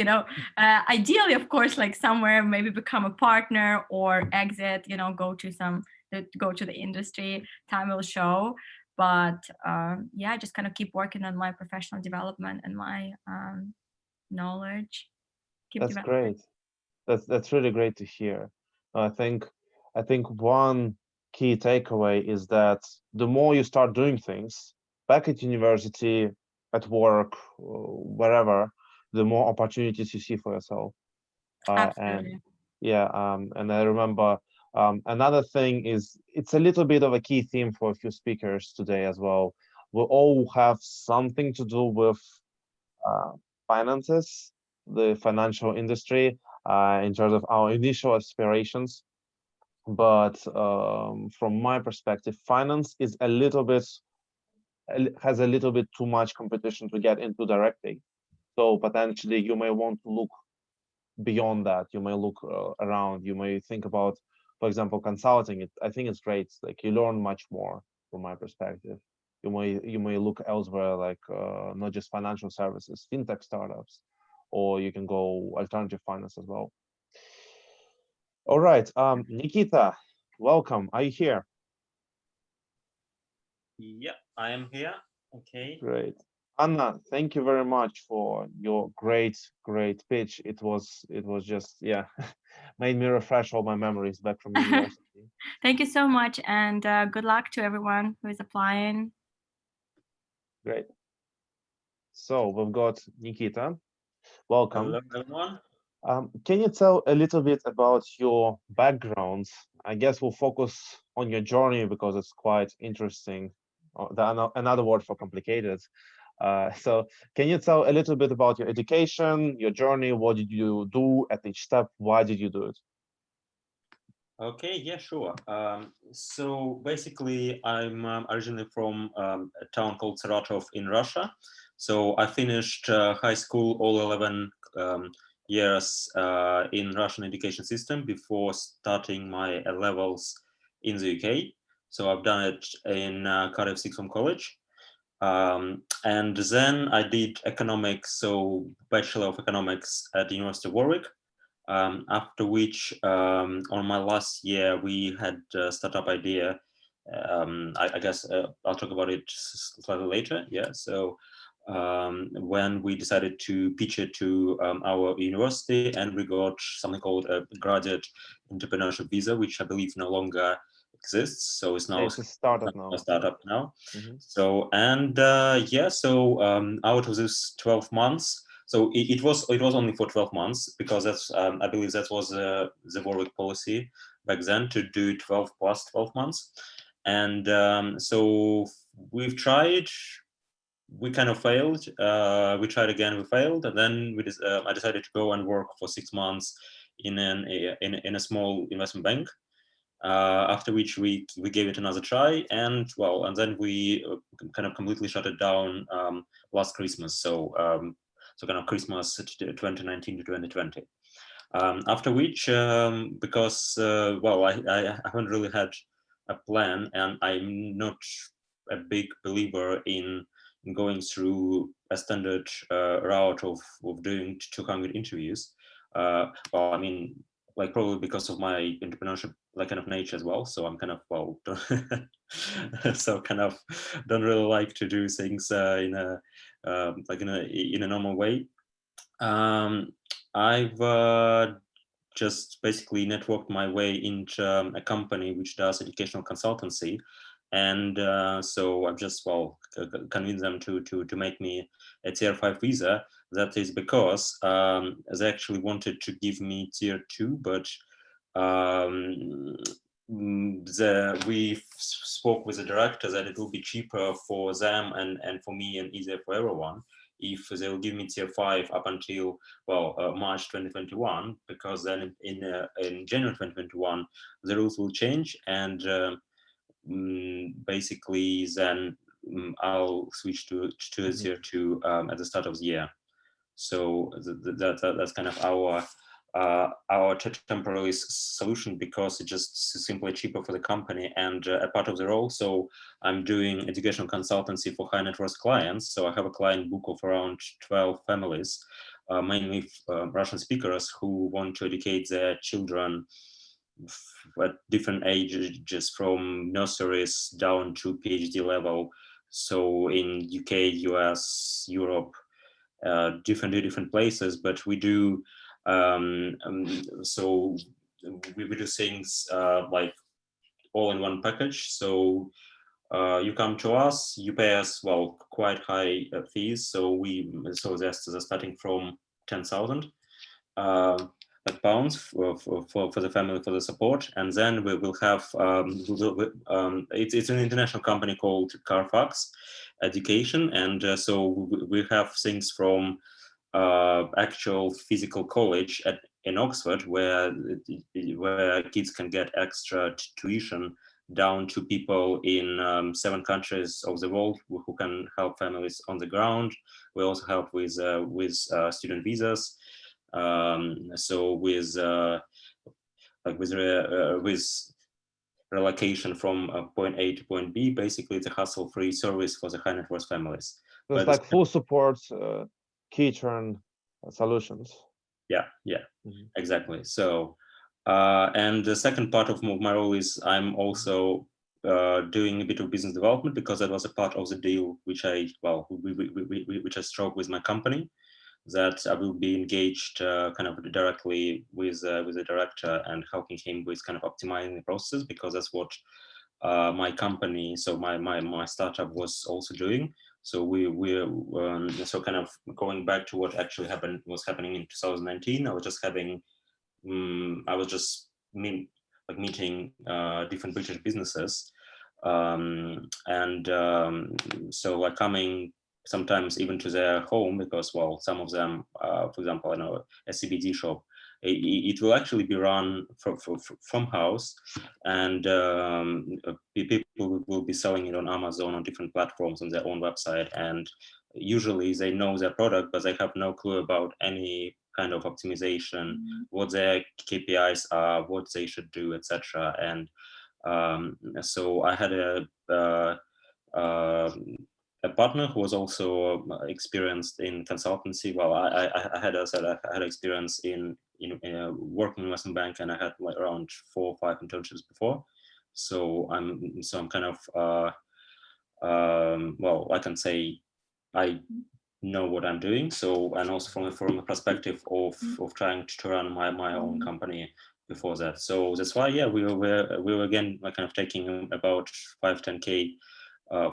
S3: ideally, of course, like somewhere maybe become a partner or exit, go to the industry. Time will show. But yeah, just kind of keep working on my professional development and my knowledge. Keep
S1: That's
S3: developing.
S1: great. That's really great to hear. I think one key takeaway is that the more you start doing things back at university, at work, wherever, the more opportunities you see for yourself. And
S3: Absolutely.
S1: yeah, and I remember another thing is it's a little bit of a key theme for a few speakers today as well. We all have something to do with uh, finances, the financial industry, in terms of our initial aspirations. But from my perspective, finance is has a little bit too much competition to get into directly. So potentially you may want to look beyond that. You may look around. You may think about, for example, consulting. I think it's great. Like you learn much more from my perspective. You may look elsewhere, like not just financial services, fintech startups, or you can go alternative finance as well. All right, Nikita, welcome. Are you here?
S4: Yeah, I am here. Okay.
S1: Great. Anna, thank you very much for your great pitch. It was just, yeah, made me refresh all my memories back from university.
S3: Thank you so much, and good luck to everyone who is applying.
S1: Great. So we've got Nikita. Welcome.
S4: Hello, everyone.
S1: Can you tell a little bit about your background? I guess we'll focus on your journey because it's quite interesting. Another word for complicated. So can you tell a little bit about your education, your journey? What did you do at each step? Why did you do it?
S4: Okay, yeah, sure. So basically, I'm originally from a town called Saratov in Russia. So I finished high school, all 11 years in Russian education system before starting my levels in the UK. So I've done it in Cardiff Sixth Form College. And then I did economics, so Bachelor of Economics at the University of Warwick. After which, on my last year, we had a startup idea. I guess I'll talk about it slightly later. Yeah. So when we decided to pitch it to our university, and we got something called a graduate entrepreneurship visa, which I believe no longer exists. So it's now
S1: It's a startup now.
S4: a startup now.
S1: Mm-hmm.
S4: So and yeah, so out of this 12 months. So it was only for 12 months because that's I believe that was the Warwick policy back then to do 12 plus 12 months, and so we've tried we kind of failed. We tried again, we failed, and then I decided to go and work for 6 months in a small investment bank. After which we gave it another try, and then we kind of completely shut it down last Christmas. So kind of Christmas 2019 to 2020. After which, because I haven't really had a plan, and I'm not a big believer in going through a standard route of doing 200 interviews. I mean, like probably because of my entrepreneurship like kind of nature as well. So I'm kind of so kind of don't really like to do things in a normal way. I've just basically networked my way into a company which does educational consultancy, and so I've just convinced them to make me a tier 5 visa. That is because they actually wanted to give me tier 2, but we spoke with the director that it will be cheaper for them and for me and easier for everyone if they will give me tier 5 up until March 2021, because then in January 2021 the rules will change, and basically then I'll switch to a tier 2 at the start of the year. So that's kind of our temporary solution, because it's just simply cheaper for the company and a part of the role. So I'm doing educational consultancy for high net worth clients. So I have a client book of around 12 families, mainly Russian speakers who want to educate their children at different ages, from nurseries down to PhD level. So in UK, US, Europe, different places, but we do so we do things like all in one package. So you come to us, you pay us quite high fees. So they're starting from 10,000 pounds for the family, for the support, and then we will have it's an international company called Carfax Education, and so we have things from actual physical college in Oxford, where kids can get extra tuition, down to people in 7 countries of the world who can help families on the ground. We also help with student visas. So with relocation from point A to point B, basically it's a hassle-free service for the high net worth families.
S1: So it's like full support key turn solutions.
S4: Yeah, exactly. So and the second part of my role is I'm also doing a bit of business development, because that was a part of the deal which I which I struck with my company, that I will be engaged kind of directly with the director and helping him with kind of optimizing the process, because that's what my company, so my startup was also doing. So we're so kind of going back to what actually was happening in 2019. I was just meeting different British businesses, and so like coming sometimes even to their home, because some of them, for example, I know a CBD shop, it will actually be run from house, and people will be selling it on Amazon, on different platforms, on their own website, and usually they know their product, but they have no clue about any kind of optimization, what their KPIs are, what they should do, etc. And so I had a partner who was also experienced in consultancy. Well, I had experience in working in investment bank, and I had like around 4 or 5 internships before. So I'm kind of I can say I know what I'm doing. So, and also from a perspective of trying to run my own company before that. So that's why we were again kind of taking about 5-10K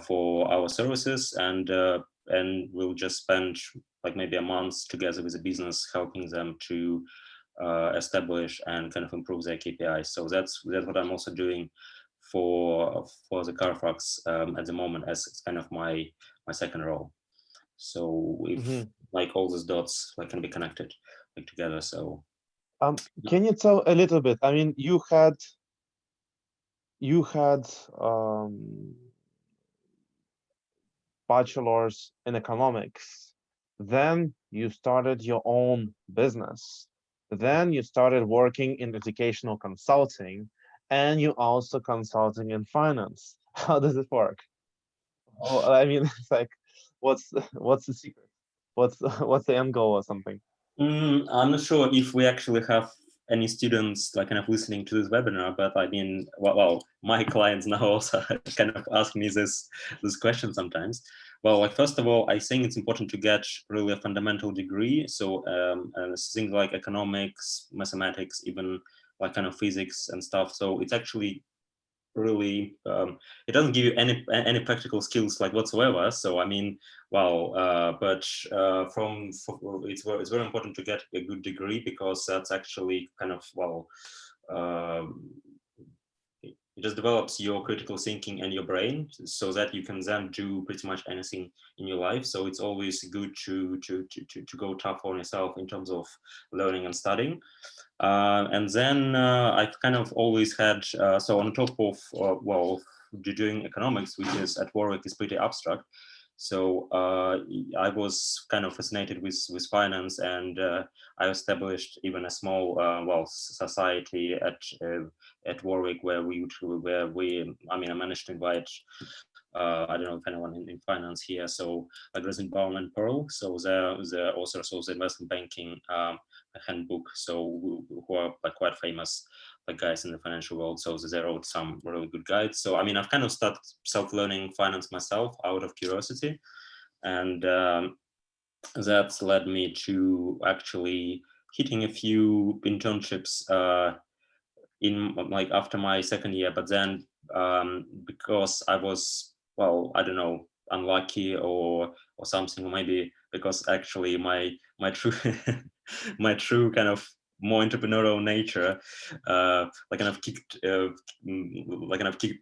S4: for our services, and we'll just spend like maybe a month together with the business, helping them to establish and kind of improve their KPIs. So that's what I'm also doing for the Carfax at the moment, as it's kind of my second role. So if
S1: Mhm.
S4: like all these dots like can be connected like together. So
S1: Can you tell a little bit? I mean, you had bachelor's in economics. Then you started your own business. Then you started working in educational consulting, and you also consulting in finance. How does it work? Oh, I mean, it's like, what's the secret? What's the end goal or something?
S4: I'm not sure if we actually have any students like kind of listening to this webinar, but I mean, well, my clients now also kind of ask me this question sometimes. Well, like first of all, I think it's important to get really a fundamental degree. So things like economics, mathematics, even like kind of physics and stuff. So it's actually really it doesn't give you any practical skills like whatsoever. So I mean, well, but it's very important to get a good degree, because that's actually kind of, well, it just develops your critical thinking and your brain, so that you can then do pretty much anything in your life. So it's always good to go tough on yourself in terms of learning and studying. And then I've kind of always had, so on top of, well, doing economics, which is at Warwick is pretty abstract. So I was kind of fascinated with finance, and I established even a small, well, society at Warwick where I mean, I managed to invite, I don't know if anyone in finance here. So like Resin Baum and Pearl. So they're authors of the investment banking handbook. So who are like quite famous like guys in the financial world. So they wrote some really good guides. So I mean, I've kind of started self-learning finance myself out of curiosity, and that led me to actually hitting a few internships in like after my second year. But then because I was, well, I don't know, unlucky or something, or maybe because actually my true my true kind of more entrepreneurial nature like kind of kicked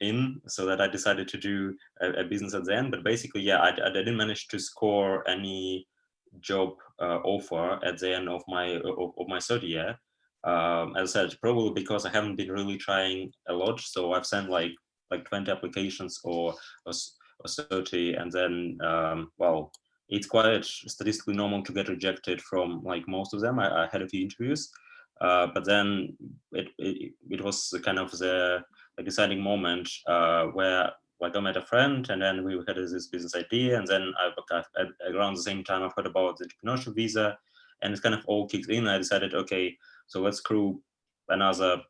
S4: in, so that I decided to do a business at the end. But basically, yeah, I didn't manage to score any job offer at the end of my third year. As I said, probably because I haven't been really trying a lot. So I've sent like 20 applications or 30, and then well, it's quite statistically normal to get rejected from like most of them. I had a few interviews, but then it was kind of the deciding moment where like I met a friend, and then we had this business idea, and then around the same time I've heard about the entrepreneurship visa, and it kind of all kicked in. I decided, okay, so let's crew another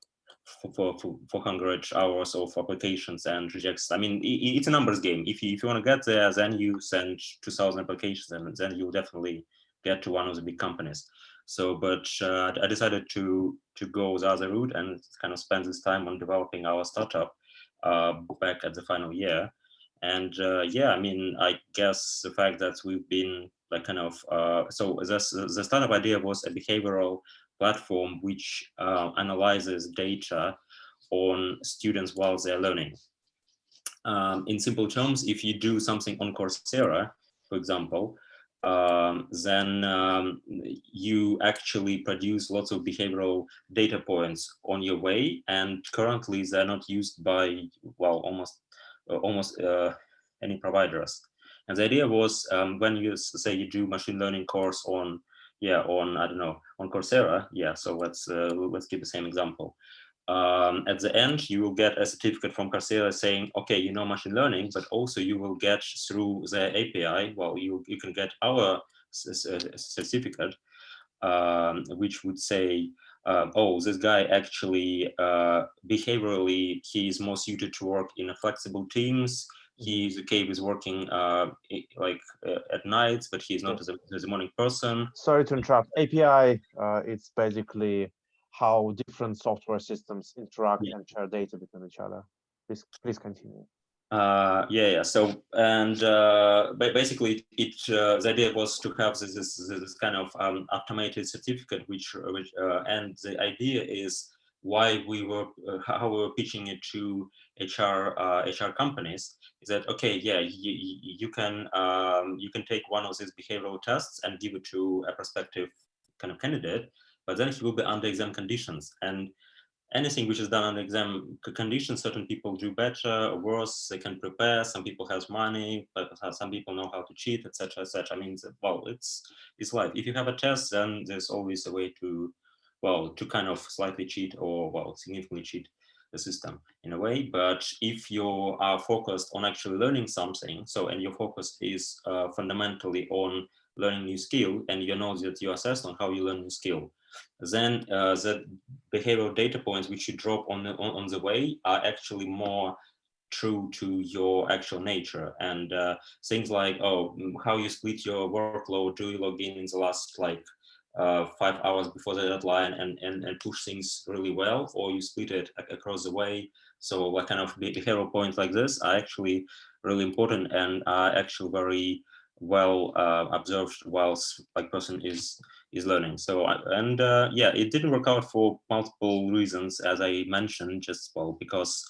S4: 400 hours of applications and rejects. I mean, it's a numbers game. If you want to get there, then you send 2,000 applications, and then you'll definitely get to one of the big companies. So, but I decided to go the other route and kind of spend this time on developing our startup back at the final year. And yeah, I mean, I guess the fact that we've been like kind of so the startup idea was a behavioral platform which analyzes data on students while they're learning. In simple terms, if you do something on Coursera, for example, then you actually produce lots of behavioral data points on your way, and currently they're not used by, well, almost any providers. And the idea was when you say you do machine learning course on, yeah, on, I don't know, on Coursera, yeah, so let's give the same example. At the end, you will get a certificate from Coursera saying, okay, you know machine learning, but also you will get through the API, well, you can get our certificate, which would say, oh, this guy actually behaviorally, he is more suited to work in a flexible teams. He's okay with working at nights, but he's not as a morning person.
S1: Sorry to interrupt. API, it's basically how different software systems interact and share data between each other. Please continue.
S4: Yeah. So, and basically, the idea was to have this kind of automated certificate, which and the idea is why we were how we were pitching it to HR companies is that, okay, yeah, you can take one of these behavioral tests and give it to a prospective kind of candidate, but then he will be under exam conditions, and anything which is done under exam conditions, certain people do better or worse. They can prepare. Some people have money, but some people know how to cheat, etc., etc. I mean, well, it's life. If you have a test, then there's always a way to, well, to kind of slightly cheat or, well, significantly cheat the system in a way. But if you are focused on actually learning something, so, and your focus is fundamentally on learning new skill, and you know that you assessed on how you learn new skill, then the behavioral data points which you drop on the way are actually more true to your actual nature. And things like, oh, how you split your workload, do you log in the last like 5 hours before the deadline and push things really well, or you split it across the way. So like kind of behavioral points like this are actually really important and are actually very well observed whilst like person is learning. So yeah, it didn't work out for multiple reasons, as I mentioned, just, well, because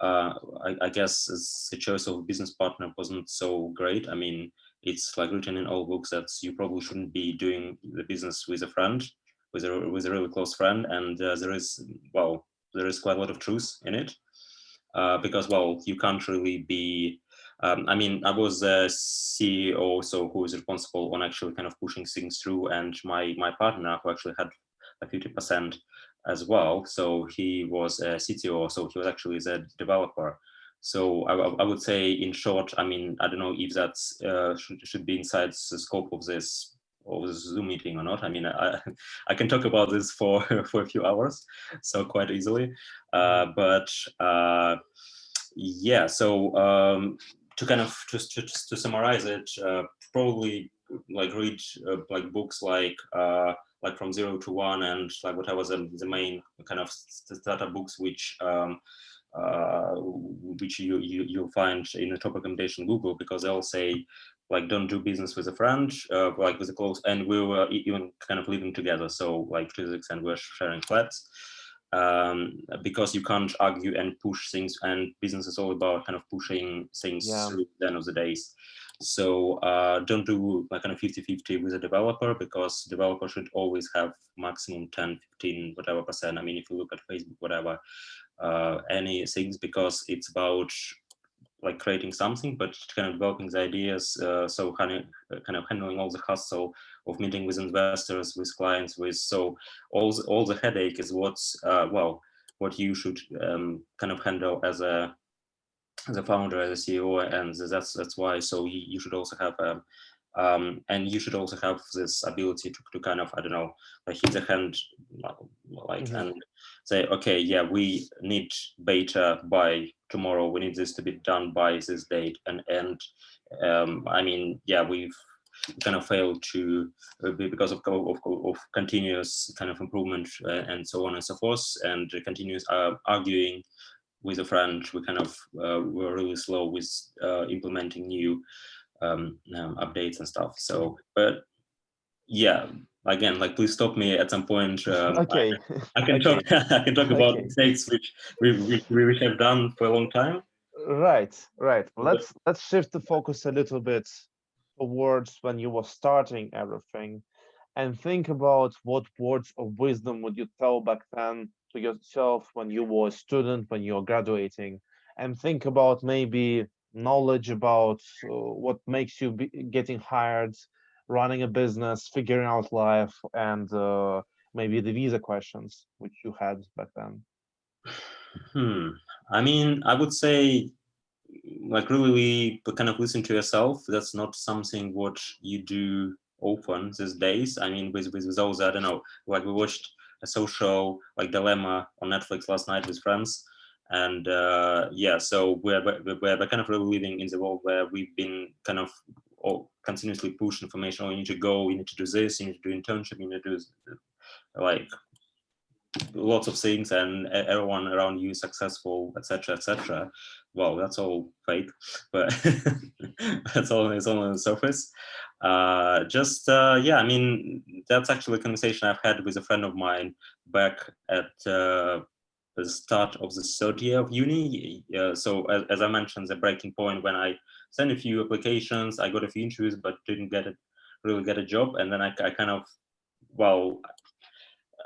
S4: I guess the choice of business partner wasn't so great. I mean, it's like written in all books that you probably shouldn't be doing the business with a friend, with a really close friend, and there is quite a lot of truth in it, because, well, you can't really be. I mean, I was a CEO, so who is responsible on actually kind of pushing things through, and my partner, who actually had a 50% as well, so he was a CTO, so he was actually the developer. So I would say, in short, I mean, I don't know if that's should be inside the scope of this Zoom meeting or not. I mean, I can talk about this for for a few hours, so quite easily. But yeah, so to kind of just to summarize it, probably like read like books like From Zero to One, and like whatever the main kind of startup books which you'll find in the top recommendation on Google, because they'll say like, don't do business with a friend, like with a close, and we were even kind of living together, so like to the extent we're sharing flats, because you can't argue and push things, and business is all about kind of pushing things through at the end of the days. So don't do like kind of 50-50 with a developer, because developer should always have maximum 10, 15, whatever percent. I mean, if you look at Facebook, whatever, any things, because it's about like creating something, but kind of developing the ideas. So kind of handling all the hustle of meeting with investors, with clients, with, so all the headache is what's well, what you should kind of handle as a founder, as a CEO, and that's why. So you should also have and you should also have this ability to kind of, I don't know, like hit the hand, like, and say, okay, yeah, we need beta by tomorrow. We need this to be done by this date. And I mean, yeah, we've kind of failed to because of continuous kind of improvement and so on and so forth, and continuous arguing with a friend. We kind of were really slow with implementing new updates and stuff. So, but yeah, again, like, please stop me at some point.
S1: Okay.
S4: I can talk. I can talk about mistakes which we have done for a long time.
S1: Right. Let's shift the focus a little bit towards when you were starting everything, and think about what words of wisdom would you tell back then to yourself when you were a student, when you were graduating, and think about maybe knowledge about what makes you getting hired, running a business, figuring out life, and maybe the visa questions which you had back then.
S4: I mean, I would say, like, really kind of listen to yourself. That's not something what you do often these days. I mean, with those, I don't know, like, we watched a social like dilemma on Netflix last night with friends, and yeah, so we're kind of really living in the world where we've been kind of continuously push information. Oh, you need to go, you need to do this, you need to do internship, you need to do like lots of things, and everyone around you is successful, etc. Well, that's all fake, but it's all on the surface. Yeah, I mean, that's actually a conversation I've had with a friend of mine back at the start of the third year of uni. So as I mentioned, the breaking point when I sent a few applications, I got a few interviews, but didn't really get a job. And then I kind of, well,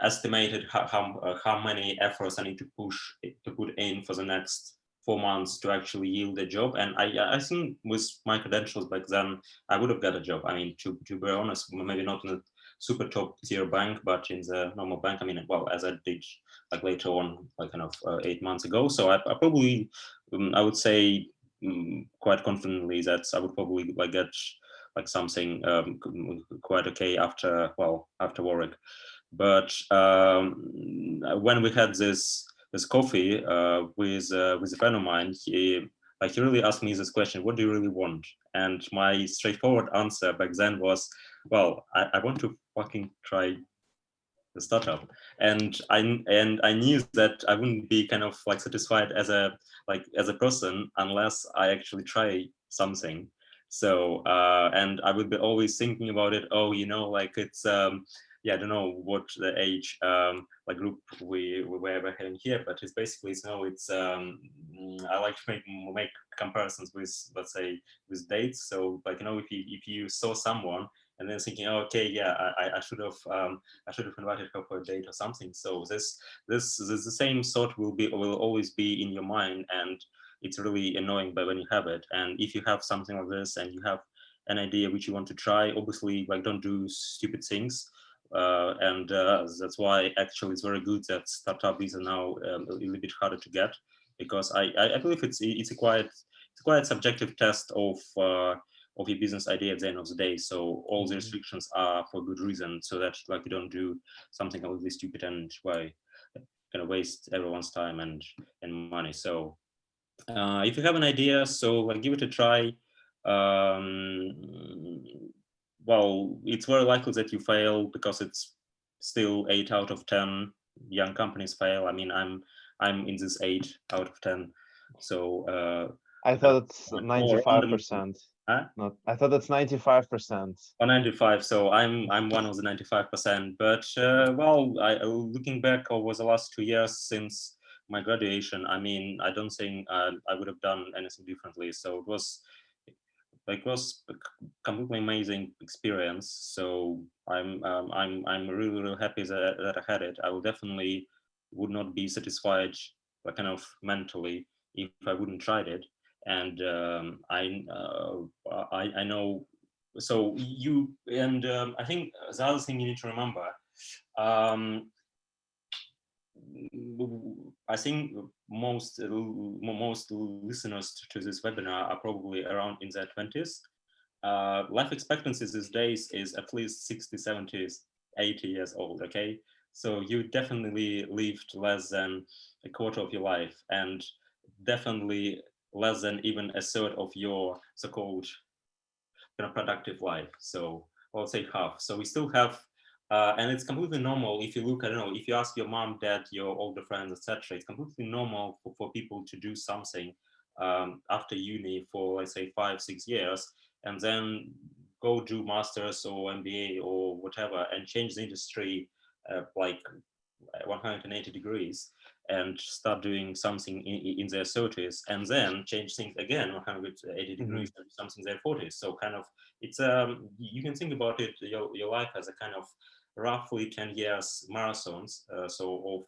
S4: estimated how many efforts I need to put in for the next 4 months to actually yield a job. And I think with my credentials back then, I would have got a job. I mean, to be honest, maybe not in a super top tier bank, but in the normal bank. I mean, well, as I did like later on, like kind of 8 months ago. So I probably, I would say quite confidently that I would probably like get like something quite okay after Warwick. But when we had this coffee with a friend of mine, he really asked me this question: what do you really want? And my straightforward answer back then was, well, I want to fucking try the startup. And I knew that I wouldn't be kind of like satisfied as a person unless I actually try something. So and I would be always thinking about it. Oh, you know, like it's yeah, I don't know what the age like group we were having here, but it's basically, you know, it's I like to make comparisons with, let's say, with dates. So like, you know, if you saw someone and then thinking, oh, okay, yeah, I should have invited her for a date or something. So this the same thought will always be in your mind, and it's really annoying but when you have it. And if you have something like this and you have an idea which you want to try, obviously, like, don't do stupid things. And that's why actually it's very good that startup visa now a little bit harder to get, because I believe it's a quite subjective test of your business idea at the end of the day. So all the restrictions are for good reason, so that like you don't do something a little bit stupid and why kind of waste everyone's time and money. So if you have an idea, so like give it a try. Well, it's very likely that you fail, because it's still 8 out of 10 young companies fail. I mean, I'm in this 8 out of 10. So
S1: I thought it's 95%.
S4: Huh?
S1: Not, I thought it's 95%.
S4: 95. So I'm one of the 95%. But well, looking back over the last 2 years since my graduation, I mean, I don't think I would have done anything differently. So it was a completely amazing experience. So I'm really happy that I had it. I will definitely would not be satisfied, like kind of mentally, if I wouldn't tried it. And I know. So you and I think the other thing you need to remember. I think most listeners to this webinar are probably around in their 20s. Life expectancy these days is at least 60, 70, 80 years old, okay? So you definitely lived less than a quarter of your life, and definitely less than even a third of your so-called productive life. So I'll say half. So we still have, and it's completely normal if you look, I don't know, if you ask your mom, dad, your older friends, etc., it's completely normal for people to do something after uni for, let's say, 5-6 years, and then go do masters or MBA or whatever, and change the industry like 180 degrees, and start doing something in their 30s, and then change things again 180 degrees and something in their 40s. So kind of, it's you can think about it, your life as a kind of roughly 10 years marathons, so of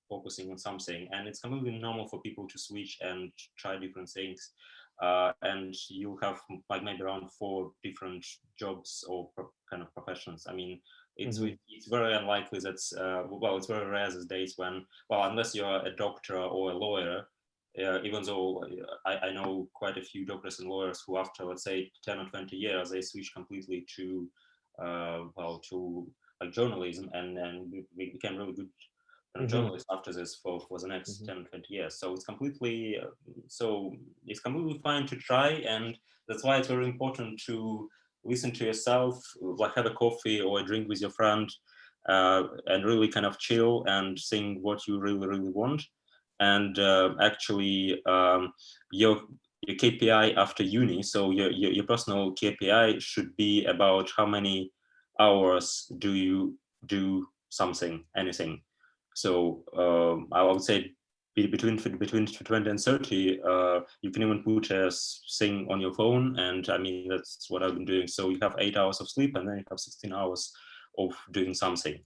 S4: focusing on something, and it's completely normal for people to switch and try different things. And you have like maybe around 4 different jobs or kind of professions. I mean, it's very unlikely that well, it's very rare these days when, well, unless you're a doctor or a lawyer, even though I know quite a few doctors and lawyers who after, let's say, 10 or 20 years, they switch completely to well, to like journalism, and we became really good journalists after this for the next 10 or 20 years. So it's completely fine to try, and that's why it's very important to listen to yourself, like have a coffee or a drink with your friend, and really kind of chill and think what you really want. And actually your KPI after uni, so your personal KPI should be about how many hours do you do anything. So I would say between 20 and 30, you can even put a thing on your phone, and I mean that's what I've been doing. So you have 8 hours of sleep, and then you have 16 hours of doing something.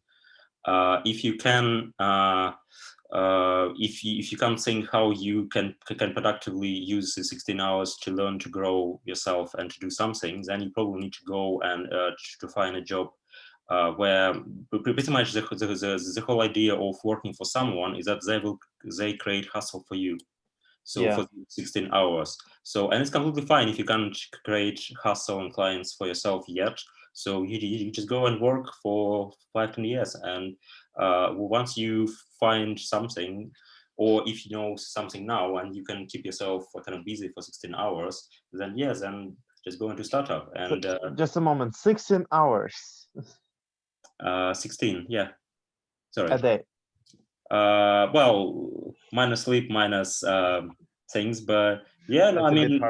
S4: If you can, if you can't think how you can productively use the 16 hours to learn to grow yourself and to do something, then you probably need to go and to find a job where pretty much the whole idea of working for someone is that they create hustle for you. So for 16 hours. So, and it's completely fine if you can't create hustle and clients for yourself yet. So you just go and work for 5-10 years. And once you find something, or if you know something now and you can keep yourself kind of busy for 16 hours, then yes, then just go into startup. And
S1: just a moment, 16 hours.
S4: 16, yeah. Sorry.
S1: A day.
S4: Well, minus sleep, minus things, but yeah, no, I mean,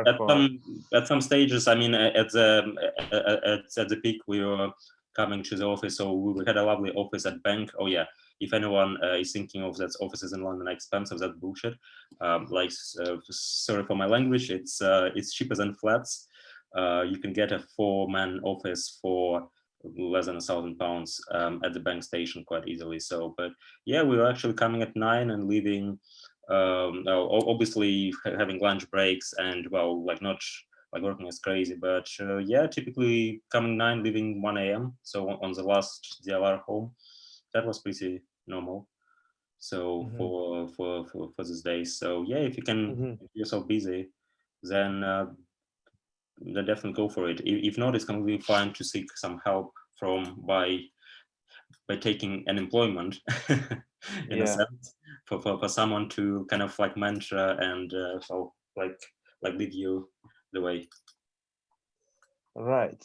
S4: at some stages, I mean, at the peak, we were coming to the office, so we had a lovely office at bank. Oh yeah, if anyone is thinking of that offices in London are expensive, that's bullshit. Sorry for my language, it's cheaper than flats. You can get a 4-man office for less than £1,000 at the bank station quite easily. So, but yeah, we were actually coming at 9 and leaving. Obviously having lunch breaks and well, like not like working as crazy, but yeah, typically coming 9, leaving 1 a.m. So on the last DLR home, that was pretty normal. So for this day, so yeah, if you can keep yourself busy, then definitely go for it. If not, it's completely fine to seek some help by taking an employment in a sense for someone to kind of like mentor and so like lead you the way.
S1: Right.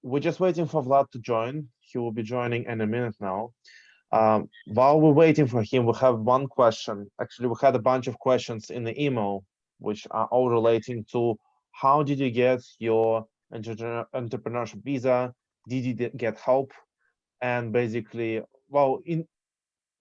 S1: We're just waiting for Vlad to join. He will be joining in a minute now. While we're waiting for him, we have one question. Actually, we had a bunch of questions in the email, which are all relating to how did you get your entrepreneurship visa? Did you get help? And basically, well, in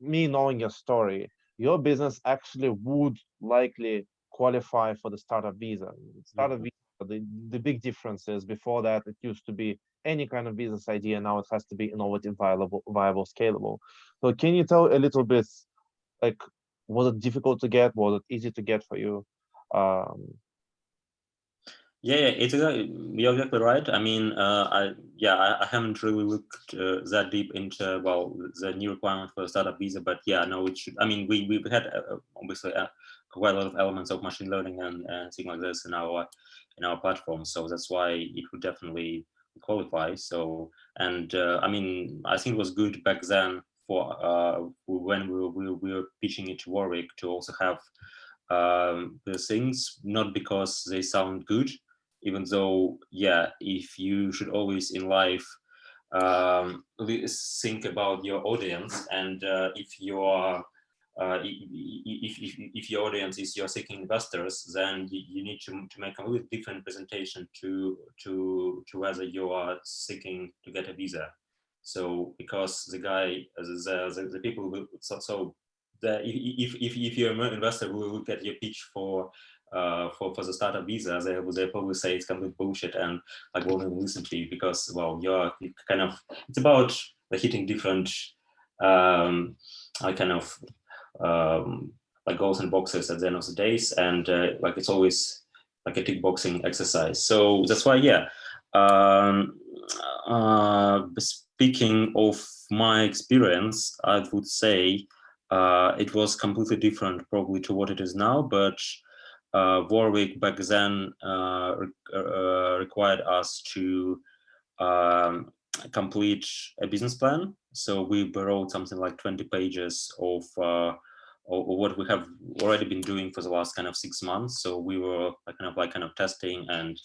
S1: me knowing your story, your business actually would likely qualify for the startup visa. Startup visa, the big difference is before that, it used to be any kind of business idea. Now it has to be innovative, viable, scalable. So can you tell a little bit, like, was it difficult to get? Was it easy to get for you?
S4: Yeah, you're exactly right. I mean, I haven't really looked that deep into the new requirement for the startup visa, but yeah, no, it should. I mean, we had obviously quite a lot of elements of machine learning and things like this in our platform, so that's why it would definitely qualify. So, and I mean, I think it was good back then for when we were pitching it to Warwick to also have the things, not because they sound good, even though, yeah, if you should always in life think about your audience, and if you are if your audience is your seeking investors, then you need to make a really different presentation to whether you are seeking to get a visa. So because the people will if you're an investor will look at your pitch for the startup visa, they probably say it's complete bullshit and like won't even listen to you because, well, you're kind of, it's about hitting different kind of like goals and boxes at the end of the days, and like it's always like a tick boxing exercise. So that's why, yeah. Speaking of my experience, I would say it was completely different probably to what it is now, but Warwick back then required us to complete a business plan. So we wrote something like 20 pages of what we have already been doing for the last kind of 6 months. So we were kind of testing and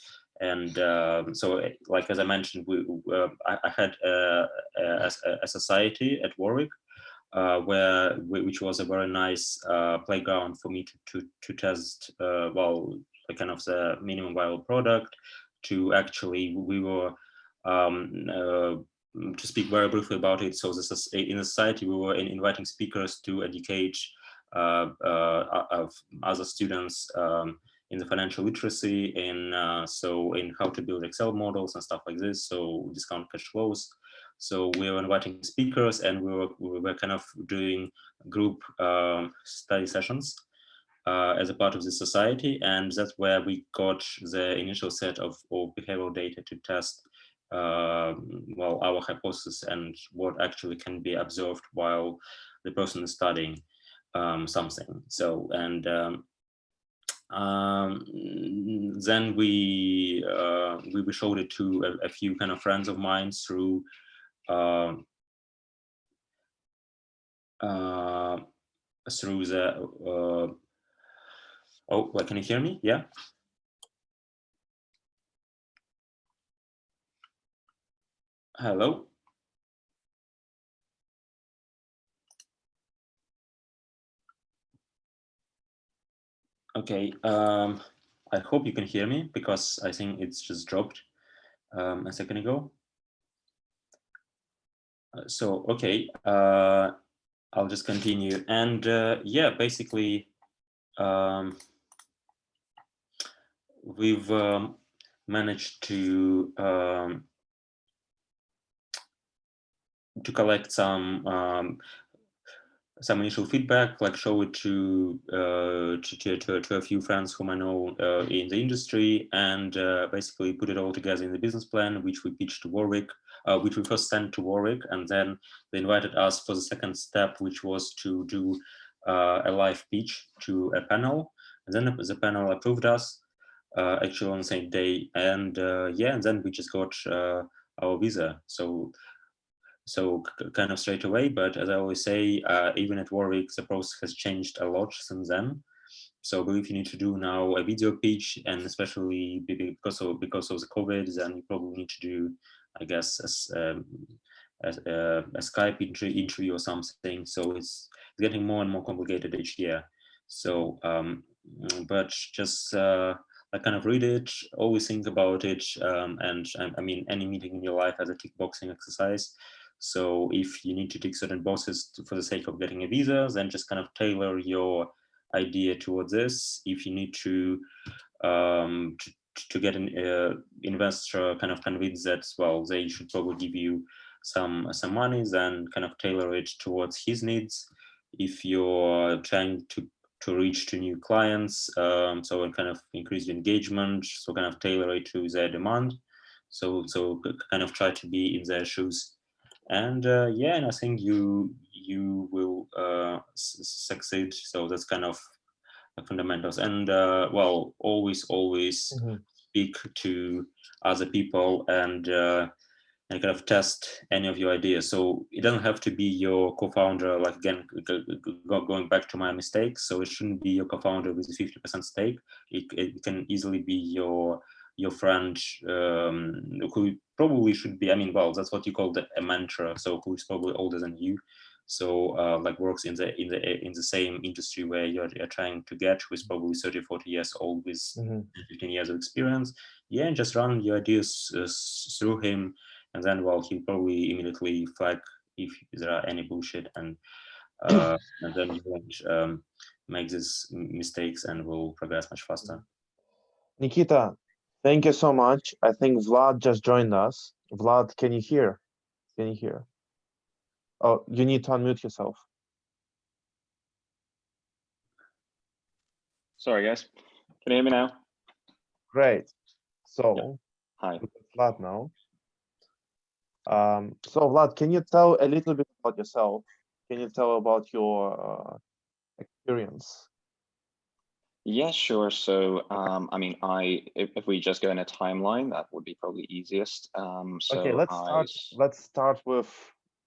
S4: so like as I mentioned, I had a society at Warwick which was a very nice playground for me to test kind of the minimum viable product. To actually, we were to speak very briefly about it. So this is in a society we were inviting speakers to educate of other students in the financial literacy, in how to build Excel models and stuff like this, so discount cash flows. So we were inviting speakers, and we were kind of doing group study sessions as a part of the society, and that's where we got the initial set of behavioral data to test well, our hypothesis and what actually can be observed while the person is studying something. So, and then we showed it to a few kind of friends of mine through the oh, can you hear me? Yeah. Hello. Okay, I hope you can hear me, because I think it's just dropped a second ago. So, okay, I'll just continue. And yeah, basically, we've managed to collect some initial feedback, like show it to a few friends whom I know in the industry, and basically put it all together in the business plan, which we pitched to Warwick, which we first sent to Warwick, and then they invited us for the second step, which was to do a live pitch to a panel, and then the panel approved us actually on the same day, and yeah, and then we just got our visa. So kind of straight away, but as I always say, even at Warwick, the process has changed a lot since then. So I believe you need to do now a video pitch, and especially because of the COVID, then you probably need to do, I guess, a Skype interview or something. So it's getting more and more complicated each year. So, but just I kind of read it, always think about it, and I mean, any meeting in your life has a kickboxing exercise. So if you need to tick certain boxes for the sake of getting a visa, then just kind of tailor your idea towards this. If you need to get an investor kind of convinced that, well, they should probably give you some money, then kind of tailor it towards his needs. If you're trying to reach to new clients, so kind of increase engagement, so kind of tailor it to their demand. So kind of try to be in their shoes. And yeah, and I think you will succeed. So that's kind of the fundamentals. And well, always speak to other people and kind of test any of your ideas. So it doesn't have to be your co-founder, like again, going back to my mistakes. So it shouldn't be your co-founder with a 50% stake. It can easily be your friend who probably should be, I mean, well, that's what you call a mentor. So who is probably older than you. So like works in the same industry where you're trying to get, who is probably 30, 40 years old with 15 years of experience. Yeah, and just run your ideas through him. And then, well, he'll probably immediately flag if there are any bullshit, and then you won't make these mistakes and will progress much faster.
S1: Nikita, thank you so much. I think Vlad just joined us. Vlad, can you hear? Can you hear? Oh, you need to unmute yourself.
S5: Sorry, guys. Can you hear me now?
S1: Great. So,
S5: Hi.
S1: Vlad now. So Vlad, can you tell a little bit about yourself? Can you tell about your experience?
S5: Yeah, sure. So, I mean, if we just go in a timeline, that would be probably easiest. So
S1: okay, let's start with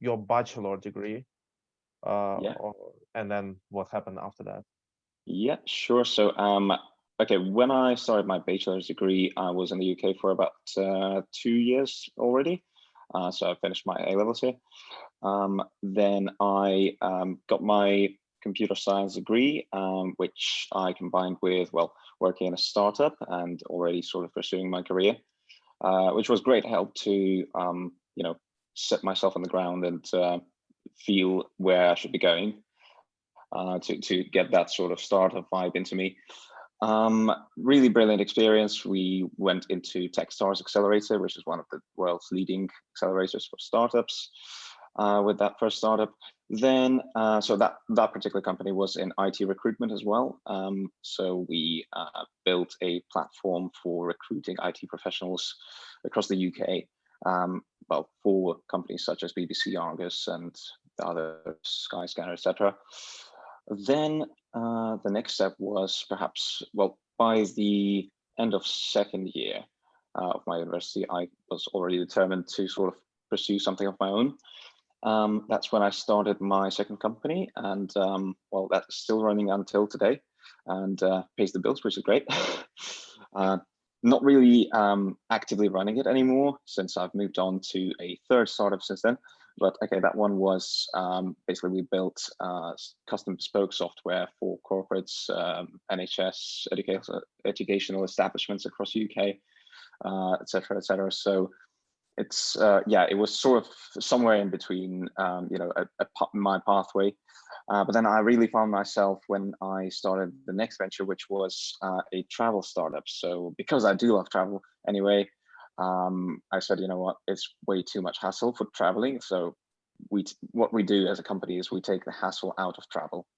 S1: your bachelor degree,
S5: yeah.
S1: and then what happened after that.
S5: Yeah, sure. So, okay, when I started my bachelor's degree, I was in the UK for about 2 years already. So I finished my A-levels here. Then I got my computer science degree, which I combined with, well, working in a startup and already sort of pursuing my career, which was great help to, you know, set myself on the ground and feel where I should be going. to get that sort of startup vibe into me. Really brilliant experience. We went into Techstars Accelerator, which is one of the world's leading accelerators for startups, with that first startup. Then, so that particular company was in IT recruitment as well. So we built a platform for recruiting IT professionals across the UK, well, for companies such as BBC, Argus, and the other Skyscanner, etc. Then the next step was perhaps, well, by the end of second year of my university, I was already determined to sort of pursue something of my own. That's when I started my second company, and well, that's still running until today, and pays the bills, which is great. Not really actively running it anymore since I've moved on to a third startup since then. But okay, that one was basically we built custom bespoke software for corporates, NHS, educational establishments across UK, et cetera, et cetera. So it's yeah, it was sort of somewhere in between, you know, my pathway. But then I really found myself when I started the next venture, which was a travel startup. So because I do love travel anyway, I said, you know what, it's way too much hassle for traveling. So what we do as a company is we take the hassle out of travel.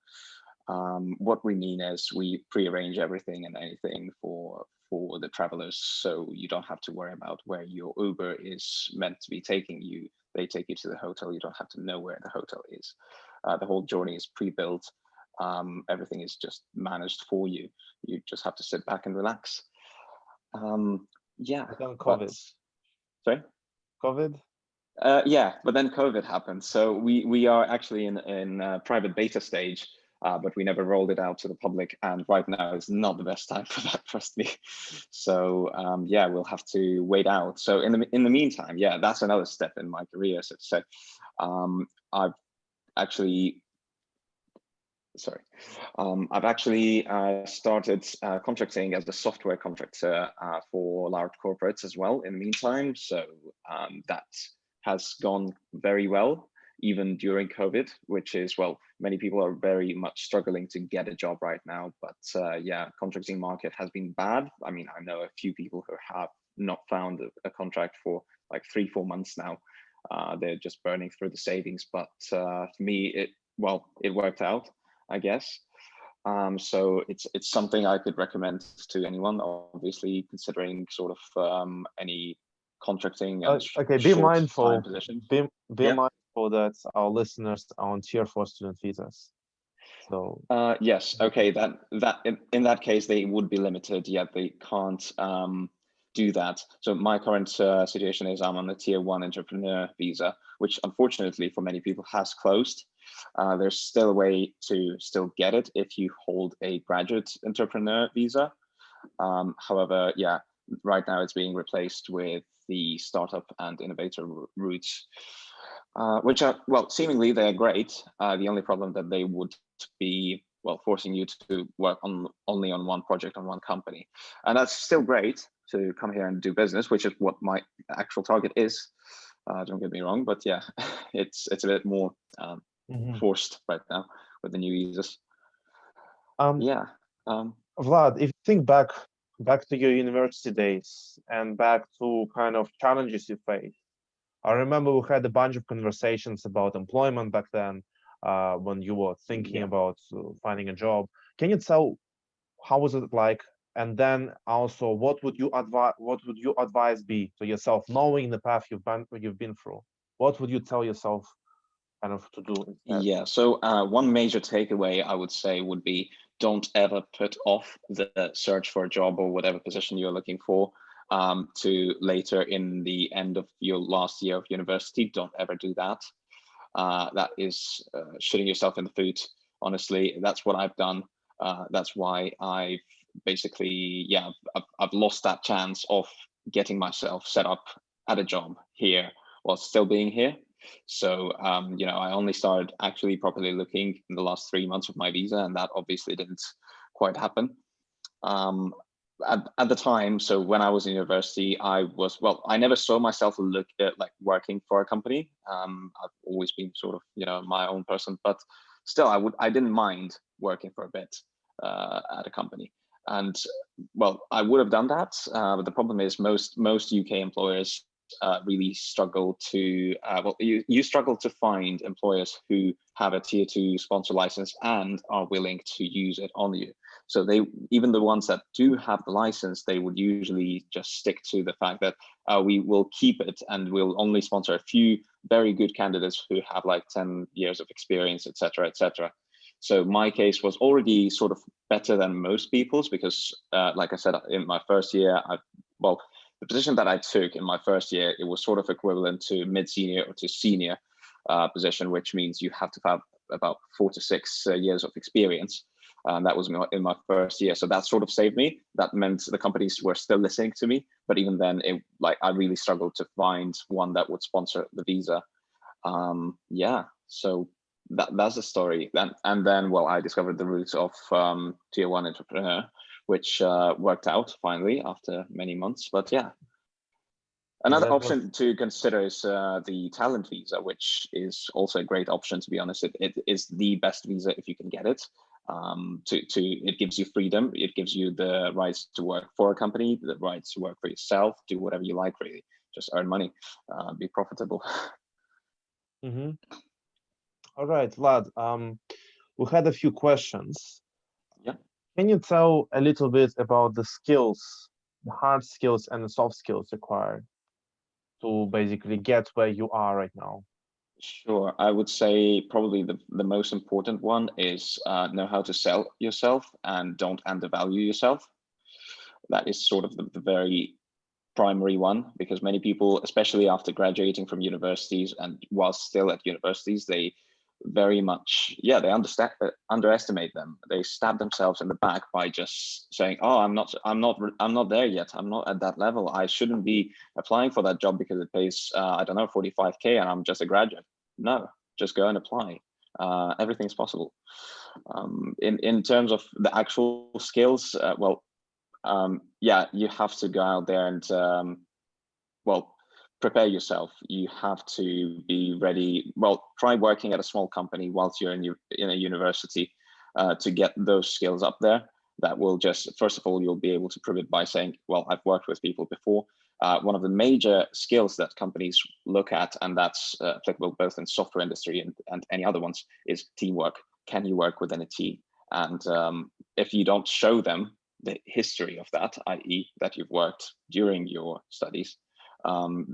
S5: What we mean is we pre-arrange everything and anything for the travelers, so you don't have to worry about where your Uber is meant to be taking you. They take you to the hotel. You don't have to know where the hotel is. The whole journey is pre-built. Everything is just managed for you. You just have to sit back and relax. Yeah.
S1: But then COVID.
S5: Sorry?
S1: COVID?
S5: Yeah, but then COVID happened. So we are actually in private beta stage, but we never rolled it out to the public. And right now is not the best time for that, trust me. So yeah, we'll have to wait out. So in the meantime, yeah, that's another step in my career. So to say, I've actually started contracting as a software contractor for large corporates as well in the meantime. So that has gone very well, even during COVID, which is, well, many people are very much struggling to get a job right now. But yeah, contracting market has been bad. I mean, I know a few people who have not found a contract for like 3-4 months now. They're just burning through the savings. But for me, it worked out, I guess. So it's something I could recommend to anyone, obviously considering sort of any contracting and
S1: okay, be mindful.
S5: Position.
S1: Be mindful that our listeners are on Tier 4 student visas. So
S5: yes, okay, in that case they would be limited. Yeah, they can't do that. So my current situation is I'm on a Tier 1 entrepreneur visa, which unfortunately for many people has closed. There's still a way to still get it if you hold a graduate entrepreneur visa. However, yeah, right now it's being replaced with the startup and innovator routes, which are, well, seemingly they're great. The only problem that they would be, well, forcing you to work only on one project on one company. And that's still great to come here and do business, which is what my actual target is. Don't get me wrong, but yeah, it's a bit more forced right now with the new visas. Yeah.
S1: Vlad, if you think back to your university days and back to kind of challenges you faced, I remember we had a bunch of conversations about employment back then, when you were thinking about finding a job. Can you tell how was it like? And then also, what would your advice be to yourself, knowing the path you've been through? What would you tell yourself kind of to do instead?
S5: Yeah, so one major takeaway I would say would be, don't ever put off the search for a job or whatever position you're looking for to later in the end of your last year of university. Don't ever do that. That is shooting yourself in the foot. Honestly, that's what I've done. That's why I've basically, yeah, I've lost that chance of getting myself set up at a job here while still being here. So, you know, I only started actually properly looking in the last 3 months of my visa, and that obviously didn't quite happen. at the time, so when I was in university, I never saw myself like working for a company. I've always been sort of, my own person, but still I didn't mind working for a bit at a company. And well, I would have done that, but the problem is most UK employers really struggle to, you struggle to find employers who have a tier 2 sponsor license and are willing to use it on you. So even the ones that do have the license, they would usually just stick to the fact that we will keep it and we'll only sponsor a few very good candidates who have like 10 years of experience, etc., etc. So my case was already sort of better than most people's because, like I said, in my first year, the position that I took in my first year, it was sort of equivalent to mid-senior or to senior position, which means you have to have about 4 to 6 years of experience. That was in my first year. So that sort of saved me. That meant the companies were still listening to me. But even then, I really struggled to find one that would sponsor the visa. Yeah, so that's the story. And then, well, I discovered the route of tier 1 entrepreneur, which worked out finally after many months. But yeah. Another option to consider is the talent visa, which is also a great option, to be honest. It is the best visa if you can get it. It gives you freedom. It gives you the rights to work for a company, the rights to work for yourself, do whatever you like, really. Just earn money, be profitable.
S1: Mm-hmm. All right, Vlad, we had a few questions.
S5: Yeah.
S1: Can you tell a little bit about the skills, the hard skills and the soft skills required to basically get where you are right now?
S5: Sure. I would say probably the most important one is know how to sell yourself and don't undervalue yourself. That is sort of the very primary one, because many people, especially after graduating from universities and while still at universities, they very much, they underestimate them. They stab themselves in the back by just saying, oh, I'm not there yet. I'm not at that level. I shouldn't be applying for that job because it pays, I don't know, 45K and I'm just a graduate. No, just go and apply. Everything's possible. In terms of the actual skills, you have to go out there and, prepare yourself. You have to be ready. Well, try working at a small company whilst you're in a university to get those skills up there. That will just, first of all, you'll be able to prove it by saying, well, I've worked with people before. One of the major skills that companies look at, and that's applicable both in software industry and any other ones, is teamwork. Can you work within a team? And if you don't show them the history of that, i.e. that you've worked during your studies,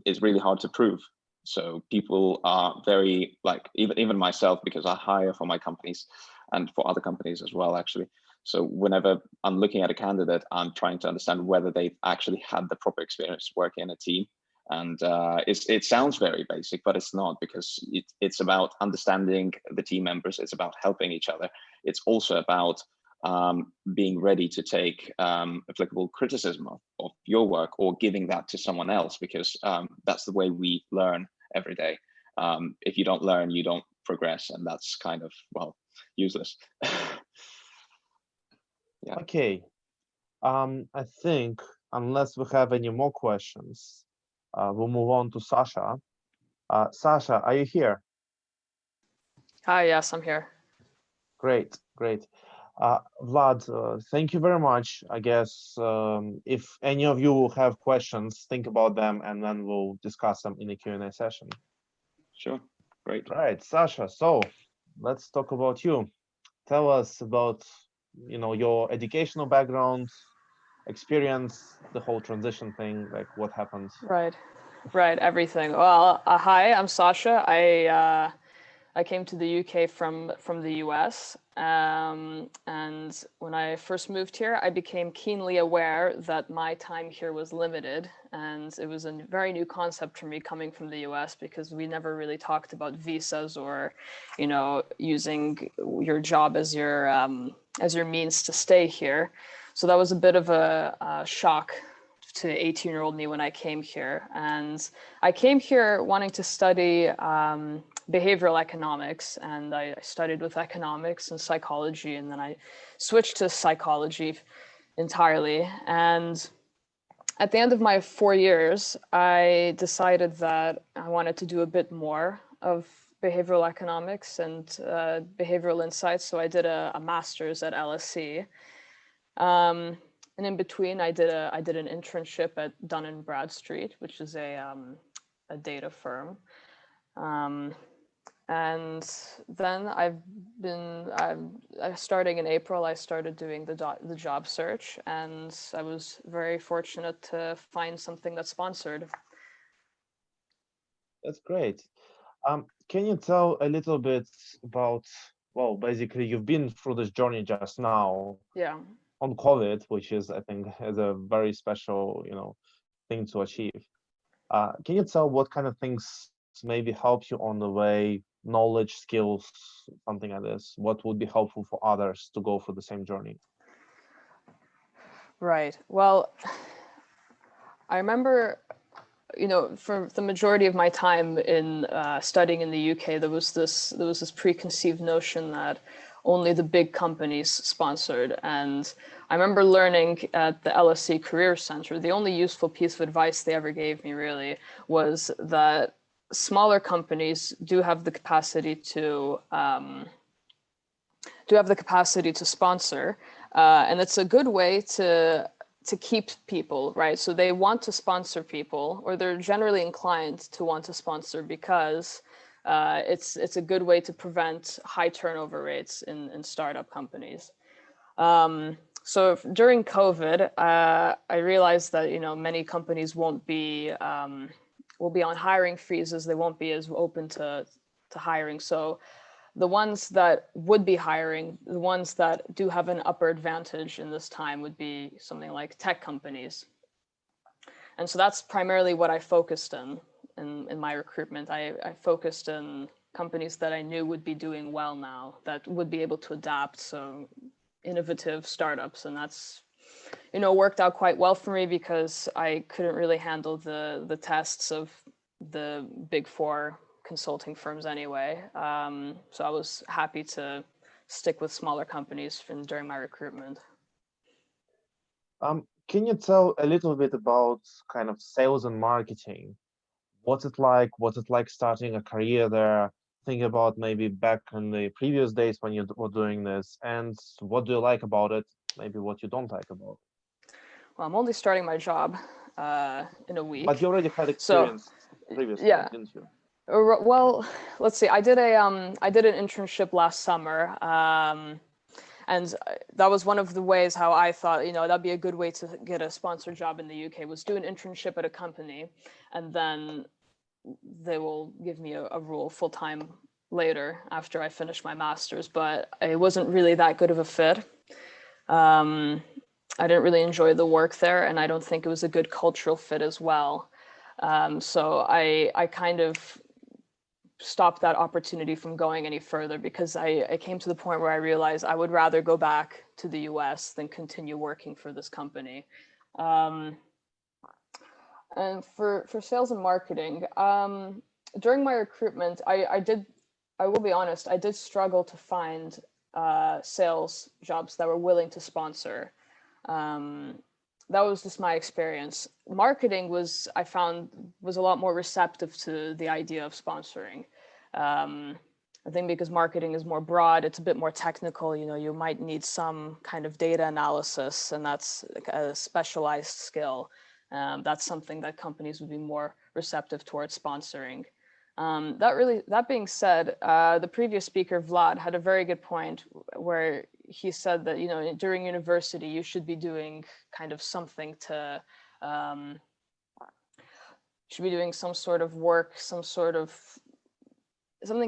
S5: is really hard to prove. So people are very, even myself, because I hire for my companies and for other companies as well, actually. So whenever I'm looking at a candidate, I'm trying to understand whether they've actually had the proper experience working in a team. And it sounds very basic, but it's not, because it's about understanding the team members. It's about helping each other. It's also about being ready to take applicable criticism of your work or giving that to someone else, because that's the way we learn every day. If you don't learn, you don't progress, and that's kind of, useless. Yeah.
S1: Okay. I think unless we have any more questions, we'll move on to Sasha. Sasha, are you here?
S2: Hi, yes, I'm here.
S1: Great. Vlad, thank you very much. I guess if any of you have questions, think about them and then we'll discuss them in the Q&A session.
S5: Sure, great.
S1: All right, Sasha, so let's talk about you. Tell us about, your educational background, experience, the whole transition thing, like what happened.
S2: Right, everything. Well, hi, I'm Sasha. I came to the UK from the US, and when I first moved here, I became keenly aware that my time here was limited, and it was a very new concept for me coming from the US, because we never really talked about visas or, using your job as your means to stay here. So that was a bit of a shock to 18-year-old me when I came here. And I came here wanting to study behavioral economics, and I studied with economics and psychology, and then I switched to psychology entirely. And at the end of my 4 years, I decided that I wanted to do a bit more of behavioral economics and behavioral insights. So I did a master's at LSE. And in between, I did an internship at Dun & Bradstreet, which is a data firm. And then starting in April, I started doing the job search, and I was very fortunate to find something that's sponsored.
S1: That's great. Can you tell a little bit about, well, basically you've been through this journey just now
S2: Yeah.
S1: on COVID, which is, I think, is a very special, thing to achieve. Can you tell what kind of things maybe help you on the way, knowledge, skills, something like this? What would be helpful for others to go through the same journey?
S2: Right. Well, I remember, for the majority of my time in studying in the UK, there was this preconceived notion that only the big companies sponsored. And I remember learning at the LSE Career Center, the only useful piece of advice they ever gave me really was that smaller companies do have the capacity to sponsor, and it's a good way to keep people, right? So they want to sponsor people, or they're generally inclined to want to sponsor because it's a good way to prevent high turnover rates in startup companies. So during COVID, I realized that many companies will be on hiring freezes. They won't be as open to hiring. So the ones that would be hiring, the ones that do have an upper advantage in this time would be something like tech companies. And so that's primarily what I focused in my recruitment. I focused in companies that I knew would be doing well now, that would be able to adapt, so innovative startups. And that's, worked out quite well for me because I couldn't really handle the tests of the Big 4 consulting firms anyway. So I was happy to stick with smaller companies during my recruitment.
S1: Can you tell a little bit about kind of sales and marketing? What's it like? What's it like starting a career there? Think about maybe back in the previous days when you were doing this, and what do you like about it? Maybe what you don't like about it.
S2: Well, I'm only starting my job in a week.
S1: But you already had experience previously,
S2: yeah.
S1: didn't you?
S2: Well, let's see. I did an internship last summer, and that was one of the ways how I thought, that'd be a good way to get a sponsored job in the UK, was do an internship at a company, and then they will give me a role full time later after I finish my master's. But it wasn't really that good of a fit. I didn't really enjoy the work there, and I don't think it was a good cultural fit as well. So I kind of stopped that opportunity from going any further because I came to the point where I realized I would rather go back to the US than continue working for this company. And for sales and marketing, during my recruitment, I will be honest, I did struggle to find sales jobs that were willing to sponsor. That was just my experience. Marketing I found was a lot more receptive to the idea of sponsoring. I think because marketing is more broad, it's a bit more technical. You might need some kind of data analysis, and that's a specialized skill. That's something that companies would be more receptive towards sponsoring. That being said, the previous speaker, Vlad, had a very good point where he said that, during university, you should be doing kind of something to, should be doing some sort of work, something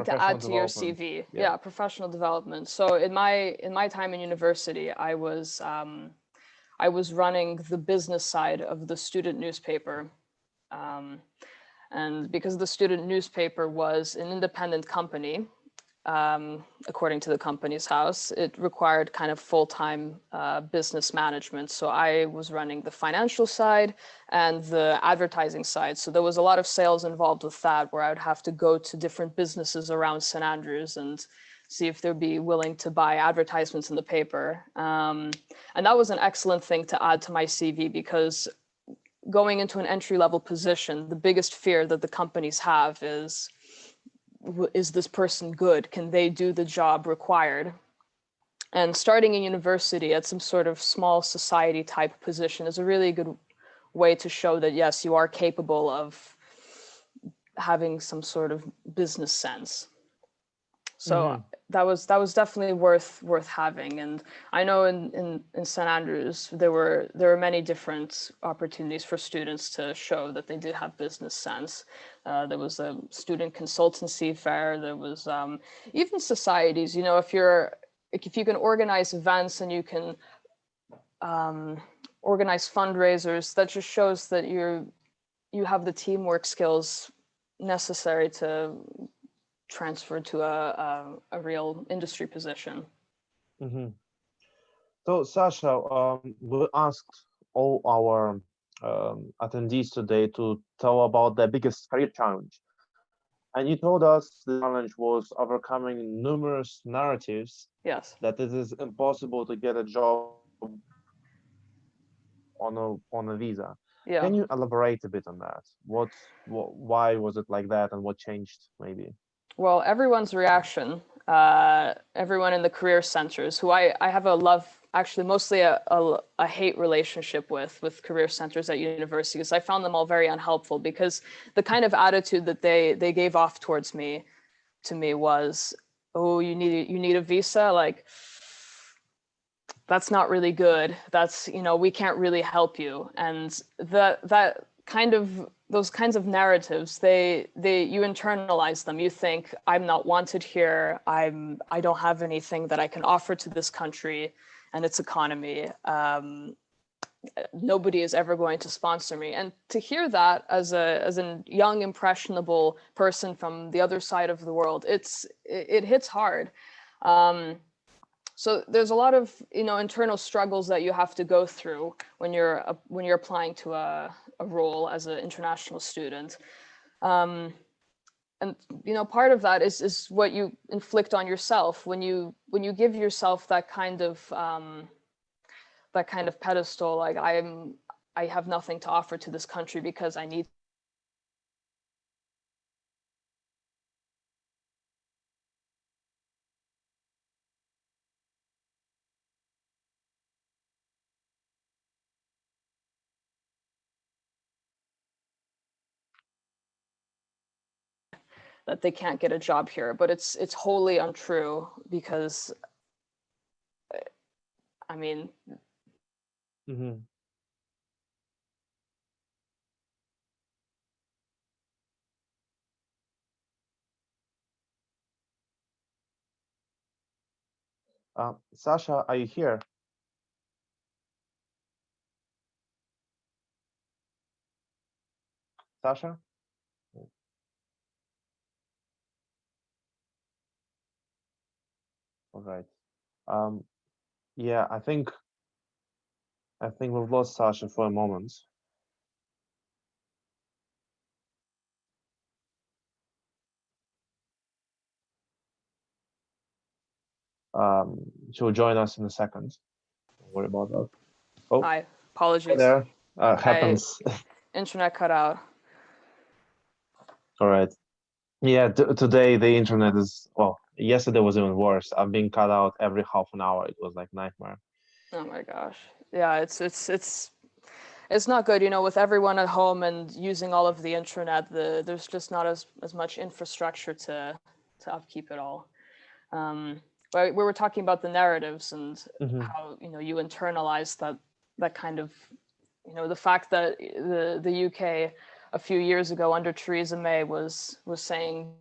S2: to add to your CV. Yeah, professional development. So in my time in university, I was running the business side of the student newspaper. And because the student newspaper was an independent company, according to the company's house, it required kind of full-time business management. So I was running the financial side and the advertising side. So there was a lot of sales involved with that, where I would have to go to different businesses around St. Andrews and
S6: see if they'd be willing to buy advertisements in the paper. And that was an excellent thing to add to my CV, because going into an entry-level position, the biggest fear that the companies have is this person good? Can they do the job required? And starting in university at some sort of small society type position is a really good way to show that, yes, you are capable of having some sort of business sense. So that was definitely worth having. And I know in St. Andrews there were many different opportunities for students to show that they did have business sense. There was a student consultancy fair. There was even societies. You know, if you can organize events and you can organize fundraisers, that just shows that you have the teamwork skills necessary to transfer to a real industry position.
S1: So Sasha, we asked all our attendees today to tell about their biggest career challenge. And you told us the challenge was overcoming numerous narratives.
S6: Yes.
S1: That it is impossible to get a job on a visa.
S6: Yeah.
S1: Can you elaborate a bit on that? Why was it like that, and what changed maybe?
S6: Well, everyone's reaction, everyone in the career centers, who I have mostly a hate relationship with career centers at universities. I found them all very unhelpful, because the kind of attitude that they gave off towards me, to me, was, oh, you need a visa? Like, that's not really good. That's, we can't really help you. And those kinds of narratives, you internalize them. You think, I'm not wanted here. I don't have anything that I can offer to this country and its economy. Nobody is ever going to sponsor me. And to hear that as a young, impressionable person from the other side of the world, it hits hard. So there's a lot of internal struggles that you have to go through when you're applying to a role as an international student, and part of that is what you inflict on yourself when you give yourself that kind of pedestal, like I have nothing to offer to this country because I need. That they can't get a job here, but it's wholly untrue, because I mean.
S1: Sasha, are you here? Sasha? All right. Yeah, I think we've lost Sasha for a moment. She'll join us in a second. Don't worry about that. Oh,
S6: Hi, apologies.
S1: Hi there. Happens.
S6: Internet cut out.
S1: All right. Yeah, today the internet is, well, yesterday was even worse. I've been cut out every half an hour. It was like nightmare.
S6: Oh my gosh. Yeah, it's not good, with everyone at home and using all of the internet, there's just not as much infrastructure to upkeep it all. But we were talking about the narratives and how, you internalize that kind of, the fact that the UK a few years ago under Theresa May was saying.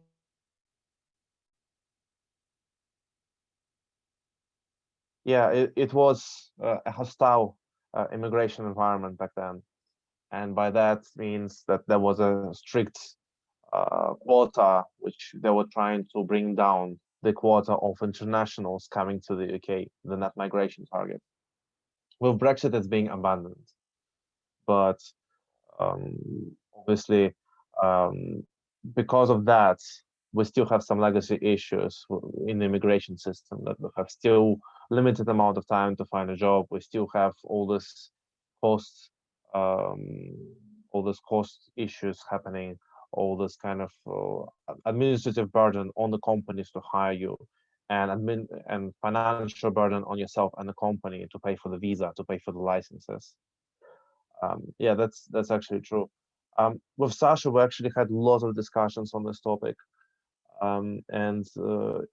S1: Yeah, it was a hostile immigration environment back then. And by that means that there was a strict quota, which they were trying to bring down the quota of internationals coming to the UK, the net migration target. With Brexit, it's being abandoned. But obviously, because of that, we still have some legacy issues in the immigration system, that we have still limited amount of time to find a job. We still have all this cost, cost issues happening, all this kind of administrative burden on the companies to hire you, and financial burden on yourself and the company to pay for the visa, to pay for the licenses. Yeah, that's actually true. With Sasha, we actually had lots of discussions on this topic, and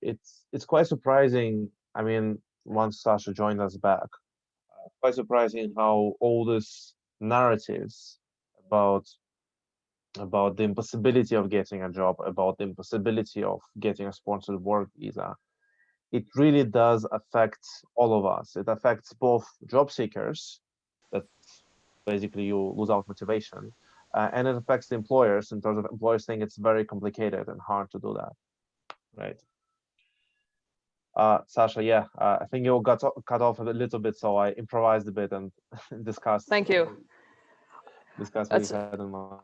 S1: it's quite surprising. I mean, once Sasha joined us back, quite surprising how all these narratives about the impossibility of getting a job, about the impossibility of getting a sponsored work visa, it really does affect all of us. It affects both job seekers, that basically you lose out motivation, and it affects the employers, in terms of employers think it's very complicated and hard to do that, right? Sasha, yeah, I think you got cut off a little bit, so I improvised a bit and discussed.
S6: Thank you.
S1: Discuss what you had in mind.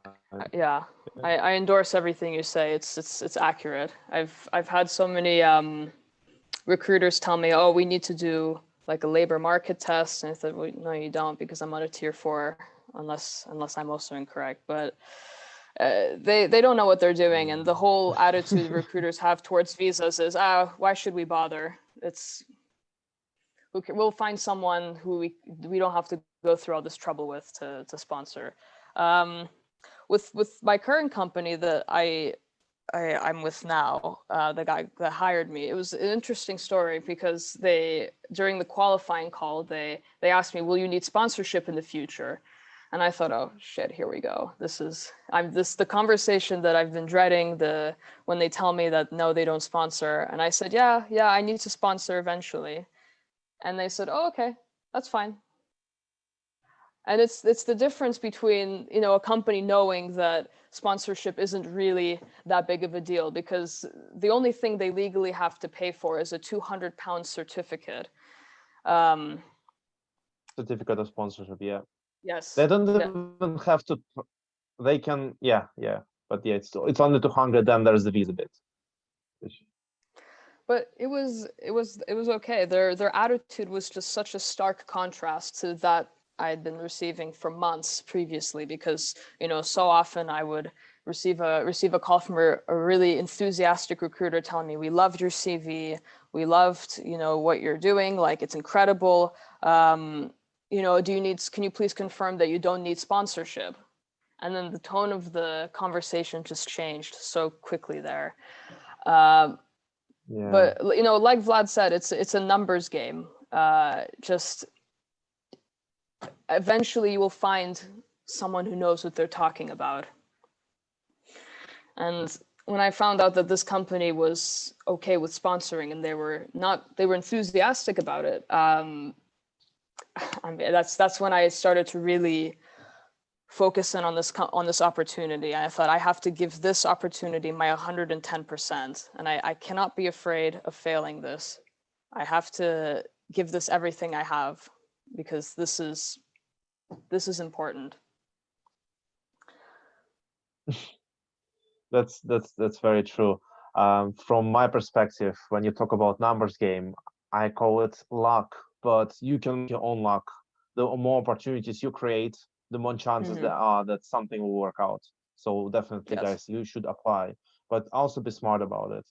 S6: Yeah, I endorse everything you say. It's accurate. I've had so many recruiters tell me, oh, we need to do like a labor market test, and I said, well, no, you don't, because I'm on a tier 4, unless I'm also incorrect. But they don't know what they're doing, and the whole attitude recruiters have towards visas is, why should we bother? We'll find someone who we don't have to go through all this trouble with to sponsor. With my current company that I'm with now, the guy that hired me, it was an interesting story, because during the qualifying call, they asked me, will you need sponsorship in the future? And I thought, oh shit, here we go. This is the conversation that I've been dreading, when they tell me that no, they don't sponsor. And I said, yeah, I need to sponsor eventually. And they said, oh, okay, that's fine. And it's the difference between, a company knowing that sponsorship isn't really that big of a deal, because the only thing they legally have to pay for is a £200 certificate.
S1: Certificate of sponsorship, yeah.
S6: Yes.
S1: They don't even have to. They can, yeah. But yeah, it's only 200. Then there's the visa bit.
S6: But it was okay. Their attitude was just such a stark contrast to that I had been receiving for months previously, because so often I would receive a call from a really enthusiastic recruiter telling me, we loved your CV, we loved what you're doing, like it's incredible. Can you please confirm that you don't need sponsorship? And then the tone of the conversation just changed so quickly there. Yeah. But like Vlad said, it's a numbers game. Just eventually you will find someone who knows what they're talking about. And when I found out that this company was okay with sponsoring, and they were enthusiastic about it, that's when I started to really focus in on this opportunity. I thought, I have to give this opportunity my 110%, and I cannot be afraid of failing this. I have to give this everything I have, because this is important.
S1: That's very true. From my perspective, when you talk about numbers game, I call it luck, but you can make your own luck. The more opportunities you create, the more chances there are that something will work out. So definitely, yes, guys, you should apply, but also be smart about it.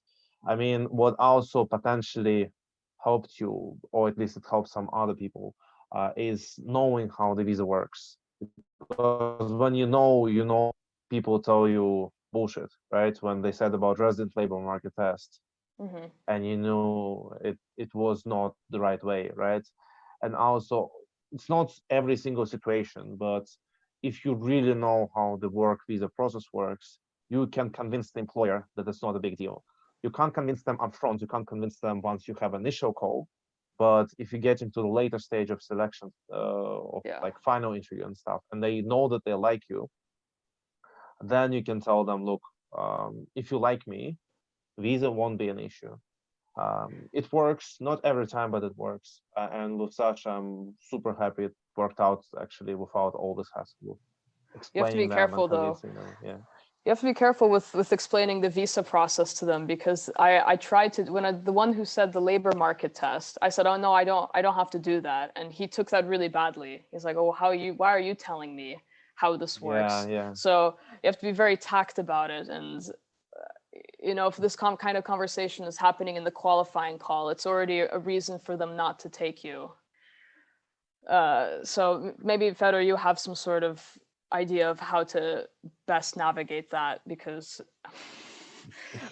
S1: I mean, what also potentially helped you, or at least it helped some other people, is knowing how the visa works. Because when you know, people tell you bullshit, right? When they said about resident labor market test, and it was not the right way, right? And also, it's not every single situation, but if you really know how the work visa process works, you can convince the employer that it's not a big deal. You can't convince them upfront. You can't convince them once you have initial call. But if you get into the later stage of selection, like final interview and stuff, and they know that they like you, then you can tell them, look, if you like me, visa won't be an issue. It works, not every time, but it works. And with Sasha, I'm super happy it worked out actually without all this hassle.
S6: You have to be careful though.
S1: Yeah.
S6: You have to be careful with explaining the visa process to them, because I tried to, the one who said the labor market test, I said, oh no, I don't have to do that. And he took that really badly. He's like, oh, why are you telling me how this works?
S1: Yeah.
S6: So you have to be very tact about it. And if this kind of conversation is happening in the qualifying call, it's already a reason for them not to take you. So maybe, Fedor, you have some sort of idea of how to best navigate that, because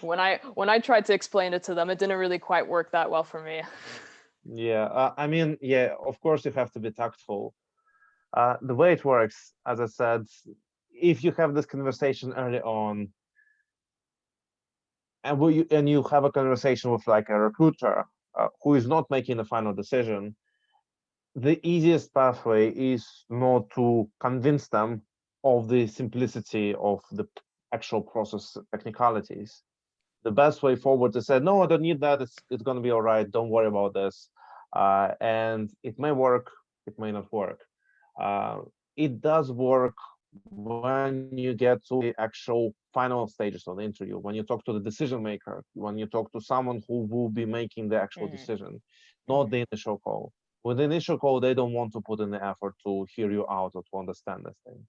S6: when I tried to explain it to them, it didn't really quite work that well for me.
S1: Yeah, I mean, yeah, of course you have to be tactful. The way it works, as I said, if you have this conversation early on, and you have a conversation with like a recruiter who is not making the final decision, the easiest pathway is not to convince them of the simplicity of the actual process technicalities. The best way forward is say, no, I don't need that. It's going to be all right. Don't worry about this. And it may work, it may not work. It does work when you get to the actual final stages of the interview, when you talk to the decision maker, when you talk to someone who will be making the actual decision, not the initial call. With the initial call, they don't want to put in the effort to hear you out or to understand this thing.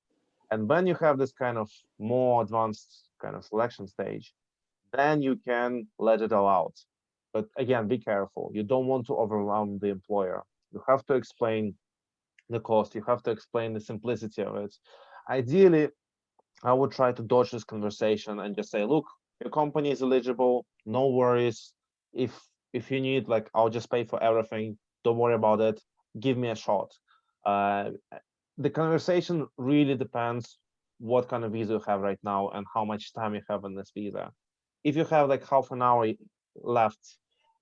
S1: And when you have this kind of more advanced kind of selection stage, then you can let it all out. But again, be careful. You don't want to overwhelm the employer. You have to explain the cost. You have to explain the simplicity of it. Ideally, I would try to dodge this conversation and just say, look, your company is eligible. No worries. If you need, like, I'll just pay for everything. Don't worry about it. Give me a shot. The conversation really depends what kind of visa you have right now and how much time you have on this visa. If you have like half an hour left,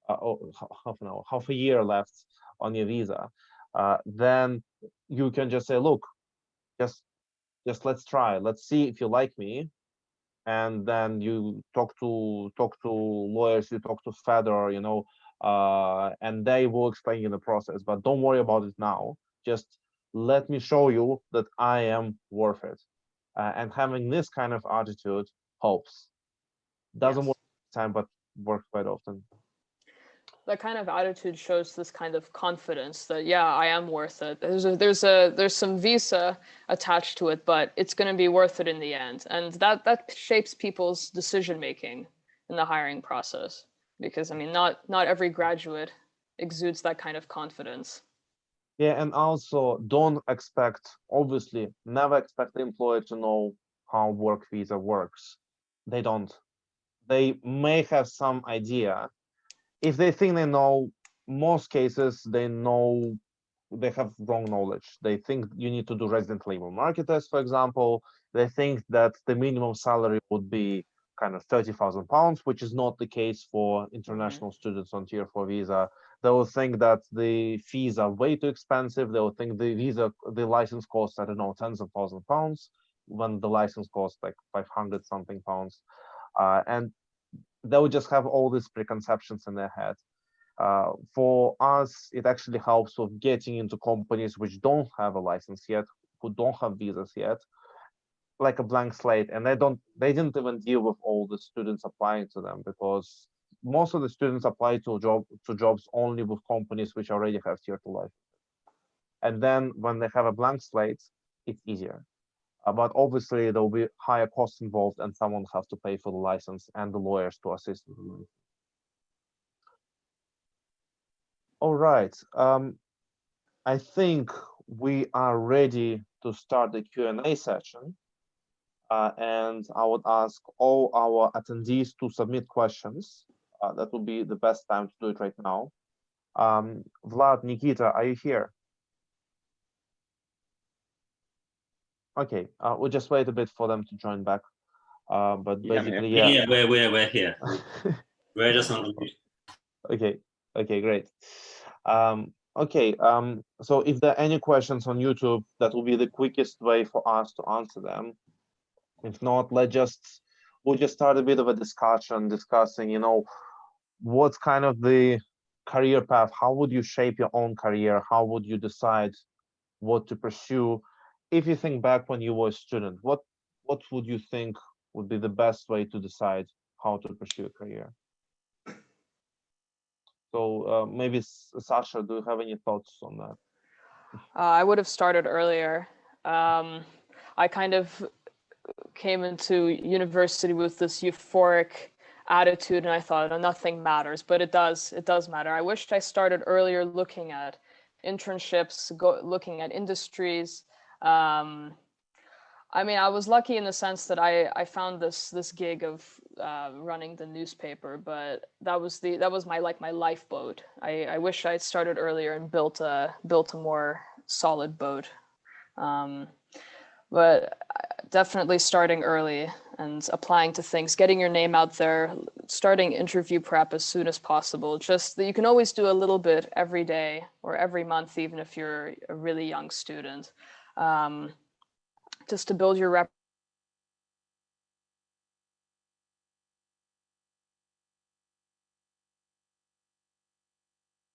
S1: half a year left on your visa, then you can just say, look, just let's try. Let's see if you like me. And then you talk to lawyers, you talk to Fedor, and they will explain you the process. But don't worry about it now. Just let me show you that I am worth it. And having this kind of attitude helps. Doesn't work all the time, but works quite often.
S6: That kind of attitude shows this kind of confidence that, yeah, I am worth it. There's some visa attached to it, but it's going to be worth it in the end. And that shapes people's decision making in the hiring process, because I mean, not every graduate exudes that kind of confidence.
S1: Yeah, and also don't expect, obviously, never expect the employer to know how work visa works. They don't. They may have some idea. If they think they know, most cases they know, they have wrong knowledge. They think you need to do resident labor market test, for example. They think that the minimum salary would be kind of £30,000, which is not the case for international students on Tier 4 visa. They will think that the fees are way too expensive. They will think the license costs, I don't know, tens of thousands of pounds, when the license costs like 500 something pounds. And they will just have all these preconceptions in their head. For us, it actually helps with getting into companies which don't have a license yet, who don't have visas yet, like a blank slate, and they didn't even deal with all the students applying to them, because most of the students apply to jobs only with companies which already have Tier 2 license. And then when they have a blank slate, it's easier. But obviously there will be higher costs involved, and someone has to pay for the license and the lawyers to assist with them. All right. I think we are ready to start the Q&A session. And I would ask all our attendees to submit questions. That would be the best time to do it right now. Vlad, Nikita, are you here? Okay, we'll just wait a bit for them to join back. But basically, yeah.
S4: We're here. We're just on mute.
S1: Okay, great. So if there are any questions on YouTube, that will be the quickest way for us to answer them. If not, we'll just start a bit of a discussion, discussing, what's kind of the career path. How would you shape your own career? How would you decide what to pursue? If you think back when you were a student, what would you think would be the best way to decide how to pursue a career? So maybe Sasha, do you have any thoughts on that?
S6: I would have started earlier. I kind of came into university with this euphoric attitude, and I thought, oh, nothing matters, but it does matter. I wished I started earlier, looking at internships, looking at industries. I mean, I was lucky in the sense that I found this gig of running the newspaper, but that was my lifeboat. I wish I started earlier and built a more solid boat. But definitely starting early and applying to things, getting your name out there, starting interview prep as soon as possible. Just that you can always do a little bit every day or every month, even if you're a really young student, just to build your rep.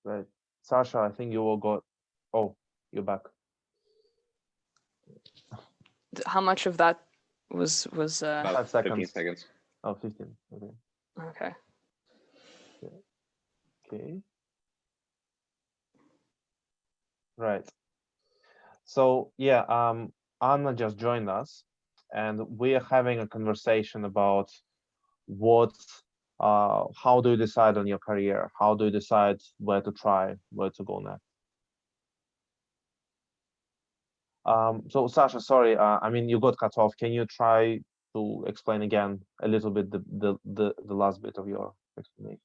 S1: Right. Sasha, I think you will go. Oh, you're back.
S6: How much of that was
S5: About
S1: 5 seconds.
S5: 15 seconds.
S1: Oh, 15. Okay.
S6: okay?
S1: Okay. Right. So yeah, Anna just joined us, and we are having a conversation about how do you decide on your career? How do you decide where to try, where to go next? So Sasha, sorry, I mean, you got cut off. Can you try to explain again a little bit the last bit of your explanation?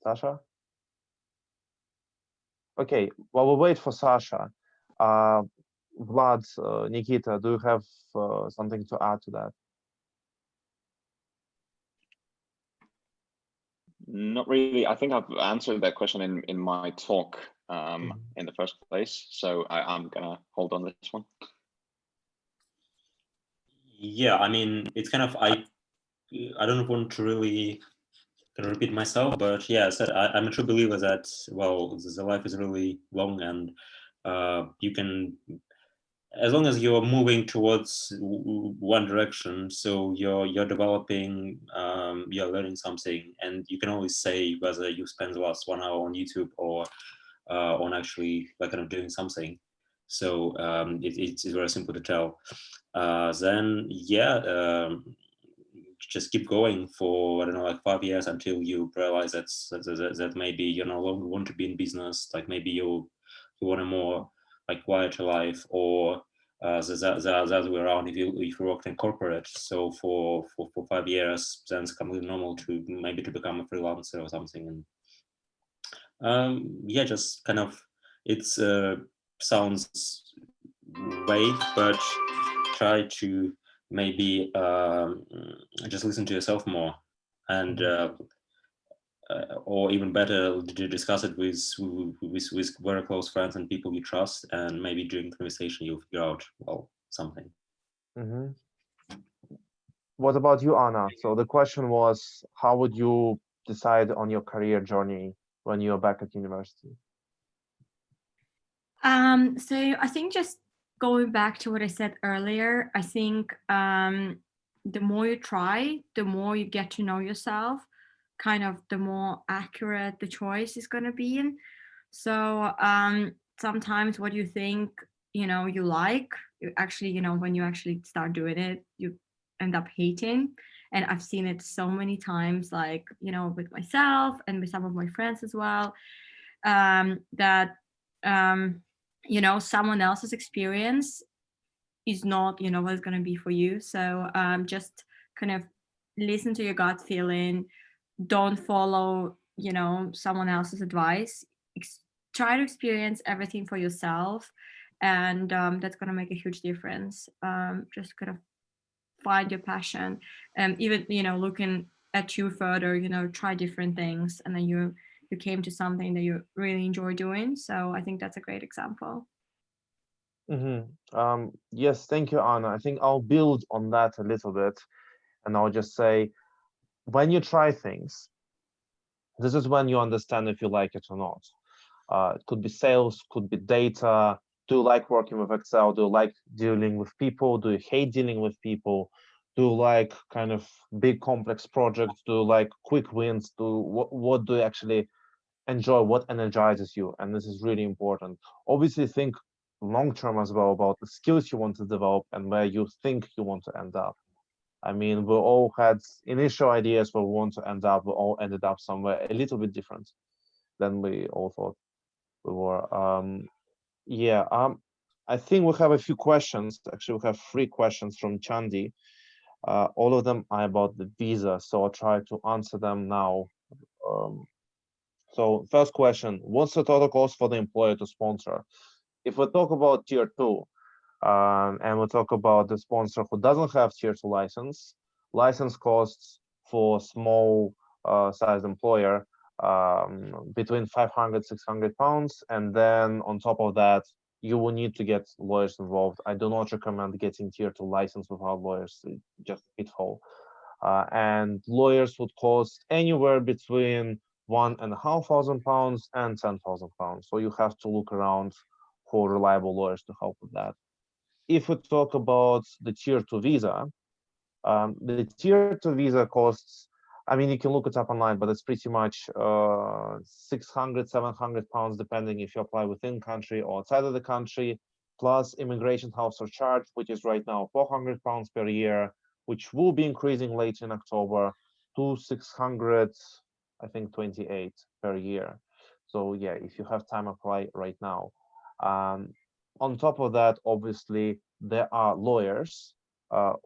S1: Sasha? Okay, while we wait for Sasha, Vlad, Nikita, do you have something to add to that?
S5: Not really. I think I've answered that question in my talk in the first place. So I'm gonna hold on this one.
S4: Yeah, I mean, it's kind of, I don't want to really repeat myself, but yeah, I'm a true believer that, well, the life is really long, and you can, as long as you're moving towards one direction, so you're developing, you're learning something, and you can always say whether you spend the last 1 hour on YouTube or on actually like kind of doing something. So it's very simple to tell. Then yeah, just keep going for, I don't know, like 5 years until you realize that maybe you no longer want to be in business. Like maybe you want a more like quieter life, or the other way around, if you worked in corporate. So for 5 years, then it's completely normal to maybe to become a freelancer or something. And yeah, just kind of, it's sounds vague, but try to maybe just listen to yourself more, and or even better, to discuss it with very close friends and people you trust, and maybe during the conversation you'll figure out, well, something.
S1: What about you, Anna? So the question was, how would you decide on your career journey when you're back at university?
S3: So I think, just going back to what I said earlier, I think the more you try, the more you get to know yourself, kind of the more accurate the choice is going to be. So sometimes what you think, you like, actually, when you actually start doing it, you end up hating. And I've seen it so many times, like, with myself and with some of my friends as well, that someone else's experience is not what it's going to be for you. So just kind of listen to your gut feeling. Don't follow someone else's advice. Try to experience everything for yourself, and that's going to make a huge difference. Just kind of find your passion, and even looking at you further, try different things, and then you came to something that you really enjoy doing. So I think that's a great example.
S1: Yes, thank you, Anna. I think I'll build on that a little bit, and I'll just say, when you try things, this is when you understand if you like it or not. It could be sales, could be data, Do you like working with Excel? Do you like dealing with people? Do you hate dealing with people? Do you like kind of big complex projects? Do you like quick wins? What do you actually enjoy? What energizes you? And this is really important. Obviously, think long term as well about the skills you want to develop and where you think you want to end up. I mean, we all had initial ideas where we want to end up. We all ended up somewhere a little bit different than we all thought we were. Yeah, I think we have a few questions. Actually, we have 3 questions from Chandi. All of them are about the visa, so I'll try to answer them now. So first question, what's the total cost for the employer to sponsor? If we talk about tier 2, and we'll talk about the sponsor who doesn't have tier 2 license costs for small sized employer between 500, 600 pounds. And then on top of that, you will need to get lawyers involved. I do not recommend getting tier 2 license without lawyers, it's just a pitfall. And lawyers would cost anywhere between £1,500 and £10,000. So you have to look around for reliable lawyers to help with that. If we talk about the tier 2 visa, the tier 2 visa costs, I mean, you can look it up online, but it's pretty much 600, 700 pounds, depending if you apply within country or outside of the country, plus immigration house surcharge, which is right now 400 pounds per year, which will be increasing later in October to 600, I think 28 per year. So yeah, if you have time, apply right now. On top of that, obviously, there are lawyers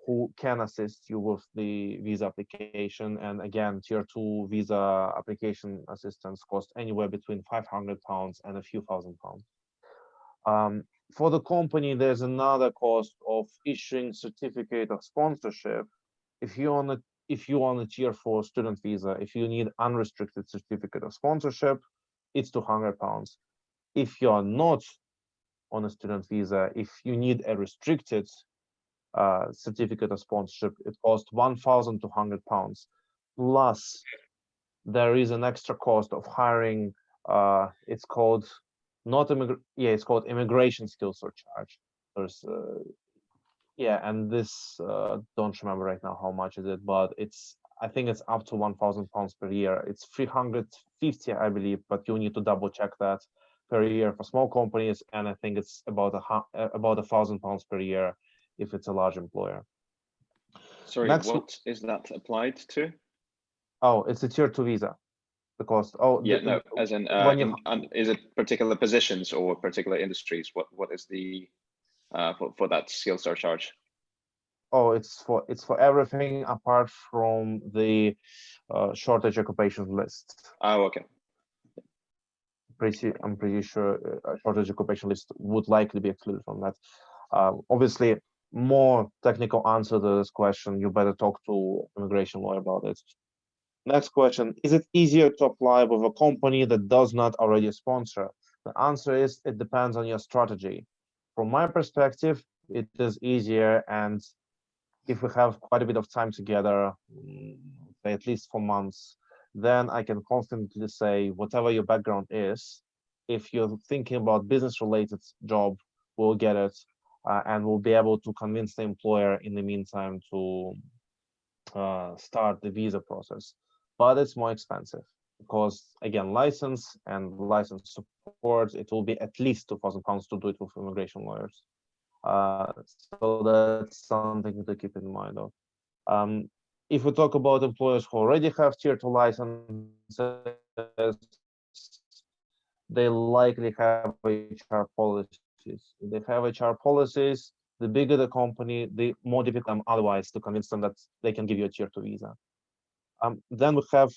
S1: who can assist you with the visa application. And again, tier 2 visa application assistance cost anywhere between 500 pounds and a few £1,000s. For the company, there's another cost of issuing certificate of sponsorship. If you're on a tier 4 student visa, if you need unrestricted certificate of sponsorship, it's £200. If you're not on a student visa, if you need a restricted certificate of sponsorship, it costs £1,200. Plus, there is an extra cost of hiring. It's called it's called immigration skills surcharge. There's and this don't remember right now how much is it, but I think it's up to £1,000 per year. It's 350, I believe, but you need to double check that per year for small companies, and I think it's about £1,000 per year if it's a large employer.
S5: Sorry, what is that applied to?
S1: Oh, it's a tier 2 visa. The cost.
S5: As in, is it particular positions or particular industries? What is the for that skill surcharge?
S1: Oh, it's for everything apart from the shortage occupation list.
S5: Oh, okay.
S1: I'm pretty sure a shortage occupation list would likely be excluded from that. Obviously, more technical answer to this question, you better talk to immigration lawyer about it. Next question, is it easier to apply with a company that does not already sponsor? The answer is, it depends on your strategy. From my perspective, it is easier, and if we have quite a bit of time together, say at least 4 months, then I can confidently say, whatever your background is, if you're thinking about business-related job, we'll get it, and we'll be able to convince the employer in the meantime to start the visa process. But it's more expensive because, again, license and license support, it will be at least £2,000 to do it with immigration lawyers. So that's something to keep in mind of. If we talk about employers who already have tier 2 licenses, they likely have HR policies. If they have HR policies, the bigger the company, the more difficult otherwise to convince them that they can give you a tier 2 visa. Then we have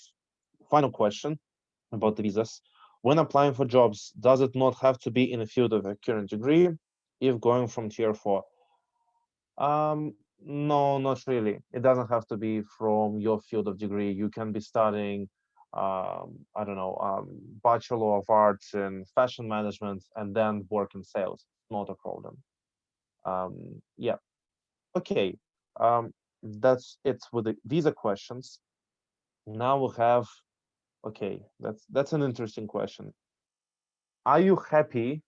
S1: final question about the visas. When applying for jobs, does it not have to be in a field of a current degree if going from tier 4? No, not really. It doesn't have to be from your field of degree. You can be studying, I don't know, Bachelor of Arts in Fashion Management and then work in sales. Not a problem. Yeah. Okay. That's it with the visa questions. Now we have, okay, that's an interesting question. Are you happy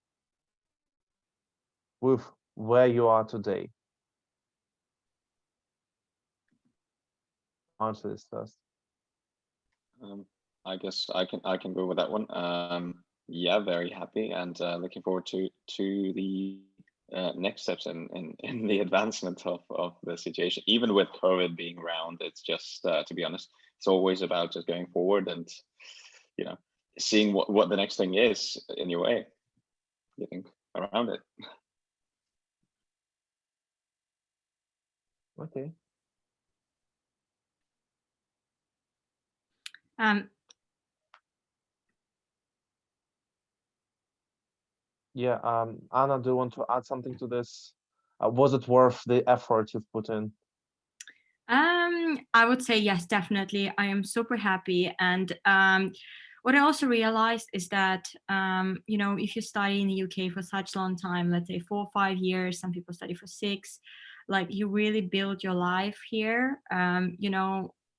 S1: with where you are today? Answer this first.
S5: I guess I can go with that one. Yeah, very happy and looking forward to the next steps in the advancement of the situation. Even with COVID being around, it's just to be honest, it's always about just going forward and seeing what the next thing is in your way. You think around it.
S1: Okay. Yeah, Anna, do you want to add something to this? Was it worth the effort you've put in?
S3: I would say yes, definitely. I am super happy. And what I also realized is that, if you study in the UK for such a long time, let's say 4 or 5 years, some people study for 6, like you really build your life here.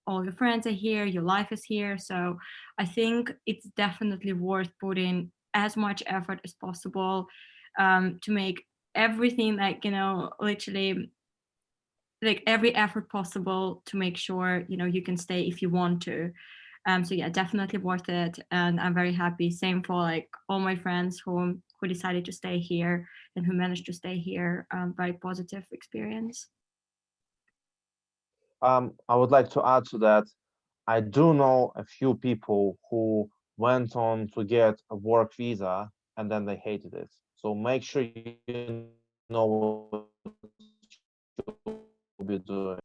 S3: All your friends are here, your life is here. So I think it's definitely worth putting as much effort as possible to make everything literally like every effort possible to make sure you can stay if you want to. So yeah, definitely worth it, and I'm very happy. Same for like all my friends who decided to stay here and who managed to stay here. Very positive experience.
S1: I would like to add to that. I do know a few people who went on to get a work visa and then they hated it. So make sure you know what you'll be doing.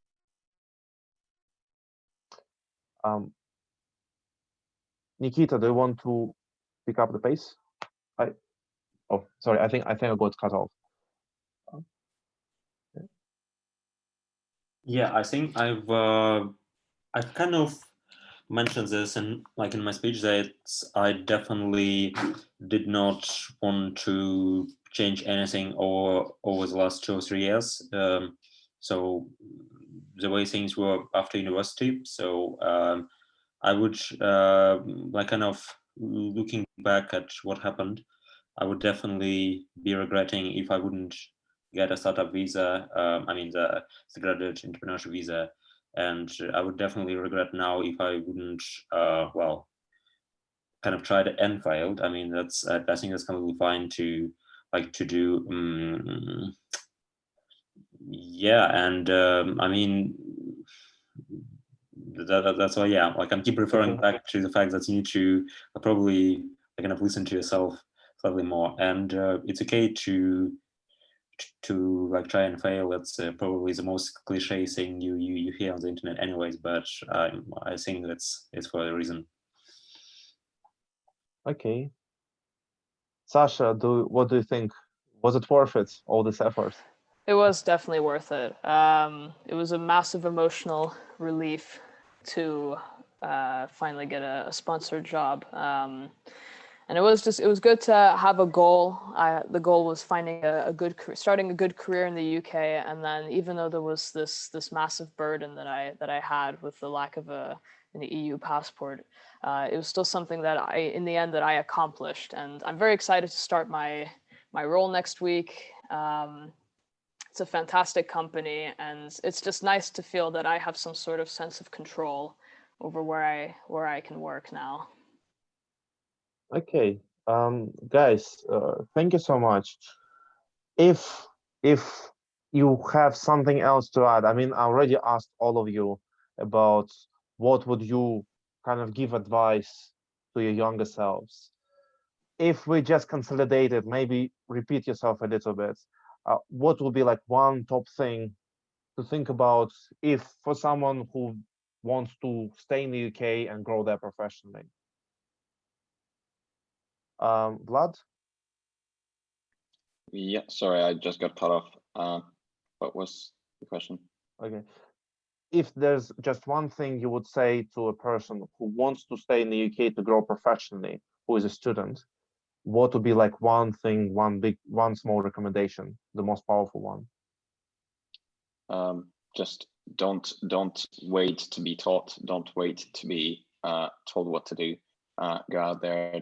S1: Nikita, do you want to pick up the pace? Oh, sorry. I think I got cut off.
S4: Yeah, I think I've kind of mentioned this in my speech that I definitely did not want to change anything over the last 2 or 3 years. So the way things were after university. So I would kind of looking back at what happened, I would definitely be regretting if I wouldn't get a startup visa. I mean the graduate entrepreneurship visa, and I would definitely regret now if I wouldn't kind of tried and failed. I mean I think that's completely fine to do. Yeah, and I mean that's why, yeah, I'm keep referring back to the fact that you need to probably kind of listen to yourself slightly more, and it's okay to try and fail. That's probably the most cliche thing you hear on the internet anyways, but I think it's for a reason.
S1: Okay. Sasha, what do you think? Was it worth it, all this effort?
S6: It was definitely worth it. It was a massive emotional relief to finally get a sponsored job. And it was good to have a goal. The goal was finding starting a good career in the UK. And then even though there was this massive burden that I had with the lack of an EU passport, it was still something that in the end I accomplished. And I'm very excited to start my role next week. It's a fantastic company, and it's just nice to feel that I have some sort of sense of control over where I can work now.
S1: Okay, guys, thank you so much. If you have something else to add, I mean, I already asked all of you about what would you kind of give advice to your younger selves. If we just consolidate it, maybe repeat yourself a little bit. What would be like one top thing to think about if for someone who wants to stay in the UK and grow there professionally? Vlad?
S5: Yeah, sorry, I just got cut off. What was the question?
S1: Okay. If there's just one thing you would say to a person who wants to stay in the UK to grow professionally, who is a student, what would be like one thing, one small recommendation, the most powerful one?
S5: Just don't wait to be taught. Don't wait to be told what to do. Go out there,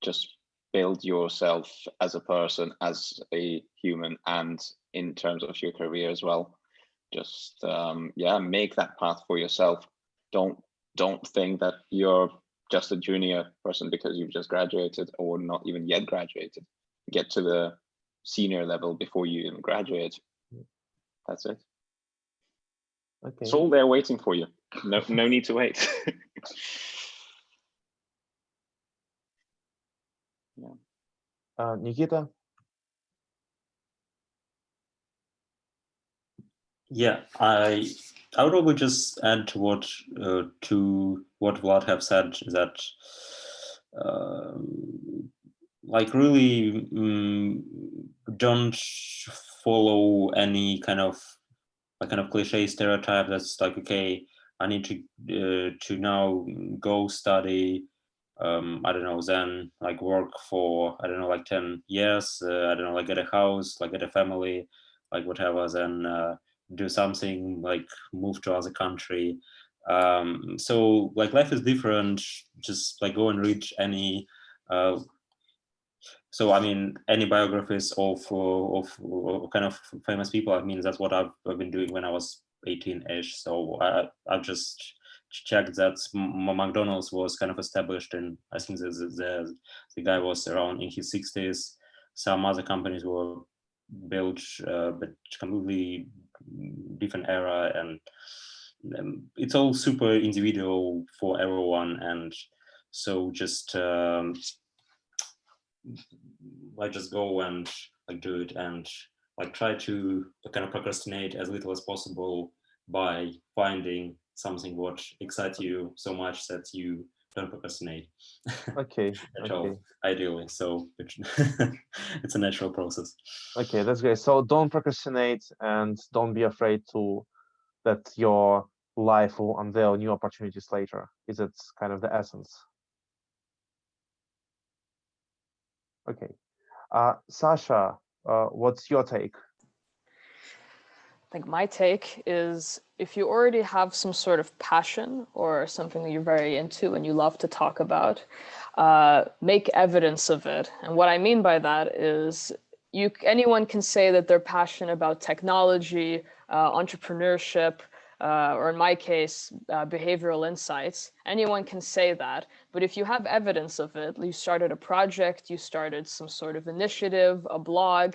S5: just build yourself as a person, as a human, and in terms of your career as well. Just yeah, make that path for yourself. Don't think that you're just a junior person because you've just graduated or not even yet graduated. Get to the senior level before you even graduate. That's it.
S1: Okay.
S5: It's all there waiting for you. No need to wait. Yeah.
S1: Nikita?
S4: Yeah, I would probably just add to what Vlad have said, that like really don't follow any kind of cliche stereotype that's like, okay, I need to now go study, I don't know, then like work for, I don't know, like 10 years, I don't know, like get a house, like get a family, like whatever, then do something, like move to other country. So like life is different. Just like go and read any so I mean any biographies of kind of famous people. I mean that's what I've been doing when I was 18-ish. So I've just checked that McDonald's was kind of established in, I think the guy was around in his 60s. Some other companies were built, but completely different era, and it's all super individual for everyone. And so just like just go and like do it, and like try to kind of procrastinate as little as possible by finding something what excites you so much that you don't procrastinate.
S1: Okay.
S4: At
S1: Okay.
S4: all, ideally. So it's a natural process.
S1: Okay, that's great. So don't procrastinate and don't be afraid to that your life will unveil new opportunities later. Is it kind of the essence? Okay. Sasha, what's your take?
S6: I think my take is if you already have some sort of passion or something that you're very into and you love to talk about, make evidence of it. And what I mean by that is anyone can say that they're passionate about technology, entrepreneurship, or in my case, behavioral insights. Anyone can say that, but if you have evidence of it, you started a project, you started some sort of initiative, a blog,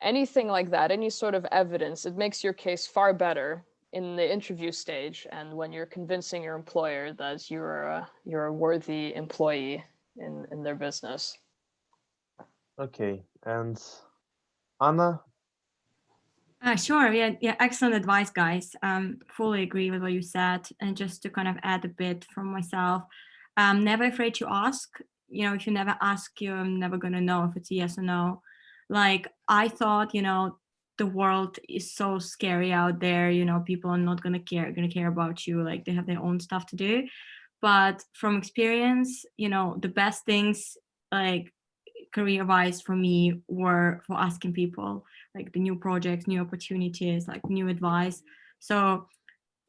S6: anything like that, any sort of evidence, it makes your case far better in the interview stage and when you're convincing your employer that you're a worthy employee in their business.
S1: Okay, and Anna?
S3: Sure. Yeah. Excellent advice, guys. Fully agree with what you said. And just to kind of add a bit from myself, never afraid to ask. You know, if you never ask, you're never gonna know if it's a yes or no. Like I thought, you know, the world is so scary out there. You know, people are not gonna care about you. Like they have their own stuff to do. But from experience, you know, the best things, like career-wise for me, were for asking people, like the new projects, new opportunities, like new advice. So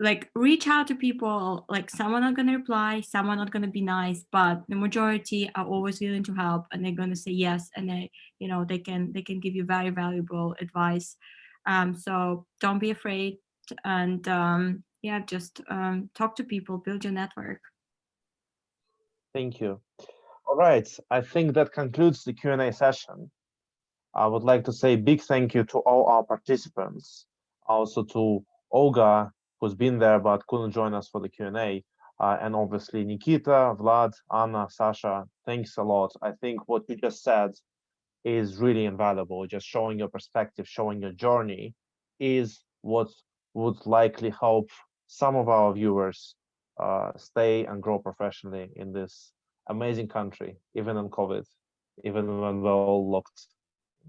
S3: like reach out to people. Like some are not going to reply, some are not going to be nice, but the majority are always willing to help, and they're going to say yes, and they, you know, they can give you very valuable advice. So don't be afraid, and yeah, just talk to people, build your network.
S1: Thank you. All right, I think that concludes the Q&A session. I would like to say big thank you to all our participants, also to Olga, who's been there but couldn't join us for the Q&A, and obviously Nikita, Vlad, Anna, Sasha. Thanks a lot. I think what you just said is really invaluable. Just showing your perspective, showing your journey is what would likely help some of our viewers stay and grow professionally in this amazing country, even in COVID, even when we're all locked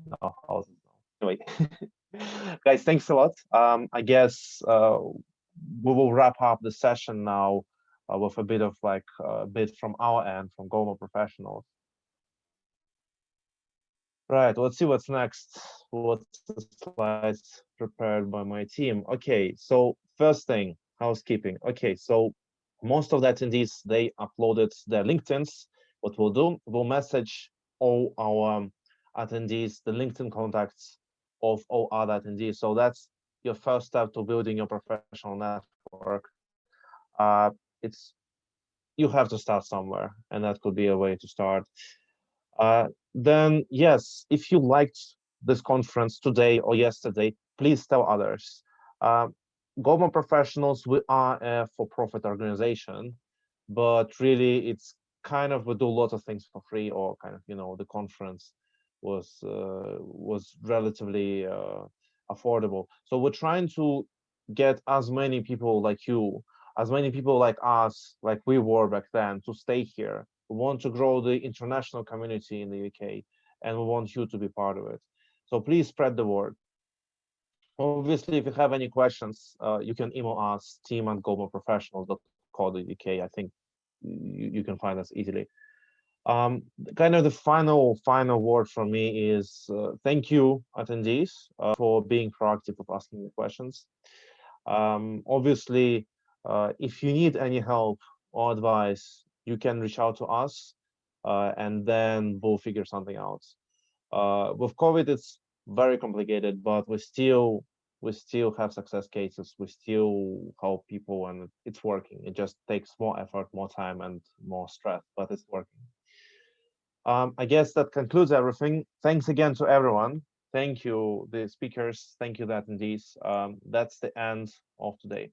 S1: in our houses now. Anyway, guys, thanks a lot. I guess we will wrap up the session now with a bit of like a bit from our end, from Global Professionals. Right, let's see what's next. What's the slides prepared by my team? Okay, so first thing, housekeeping. Okay, so most of the attendees, they uploaded their LinkedIns. What we'll do, we'll message all our attendees the LinkedIn contacts of all other attendees. So that's your first step to building your professional network. It's you have to start somewhere, and that could be a way to start. Then yes, if you liked this conference today or yesterday, please tell others. Goldman Professionals, we are a for-profit organization, but really it's kind of, we do lots of things for free, or kind of, the conference was relatively affordable. So we're trying to get as many people like you, as many people like us, like we were back then, to stay here. We want to grow the international community in the UK, and we want you to be part of it. So please spread the word. Obviously, if you have any questions, you can email us, team@globalprofessionals.co.uk. I think you can find us easily. Kind of the final word from me is thank you, attendees, for being proactive of asking the questions. Obviously, if you need any help or advice, you can reach out to us, and then we'll figure something out. With COVID, it's very complicated, but we still have success cases. We still help people, and it's working. It just takes more effort, more time, and more stress, but it's working. I guess that concludes everything. Thanks again to everyone. Thank you, the speakers. Thank you, the attendees. That's the end of today.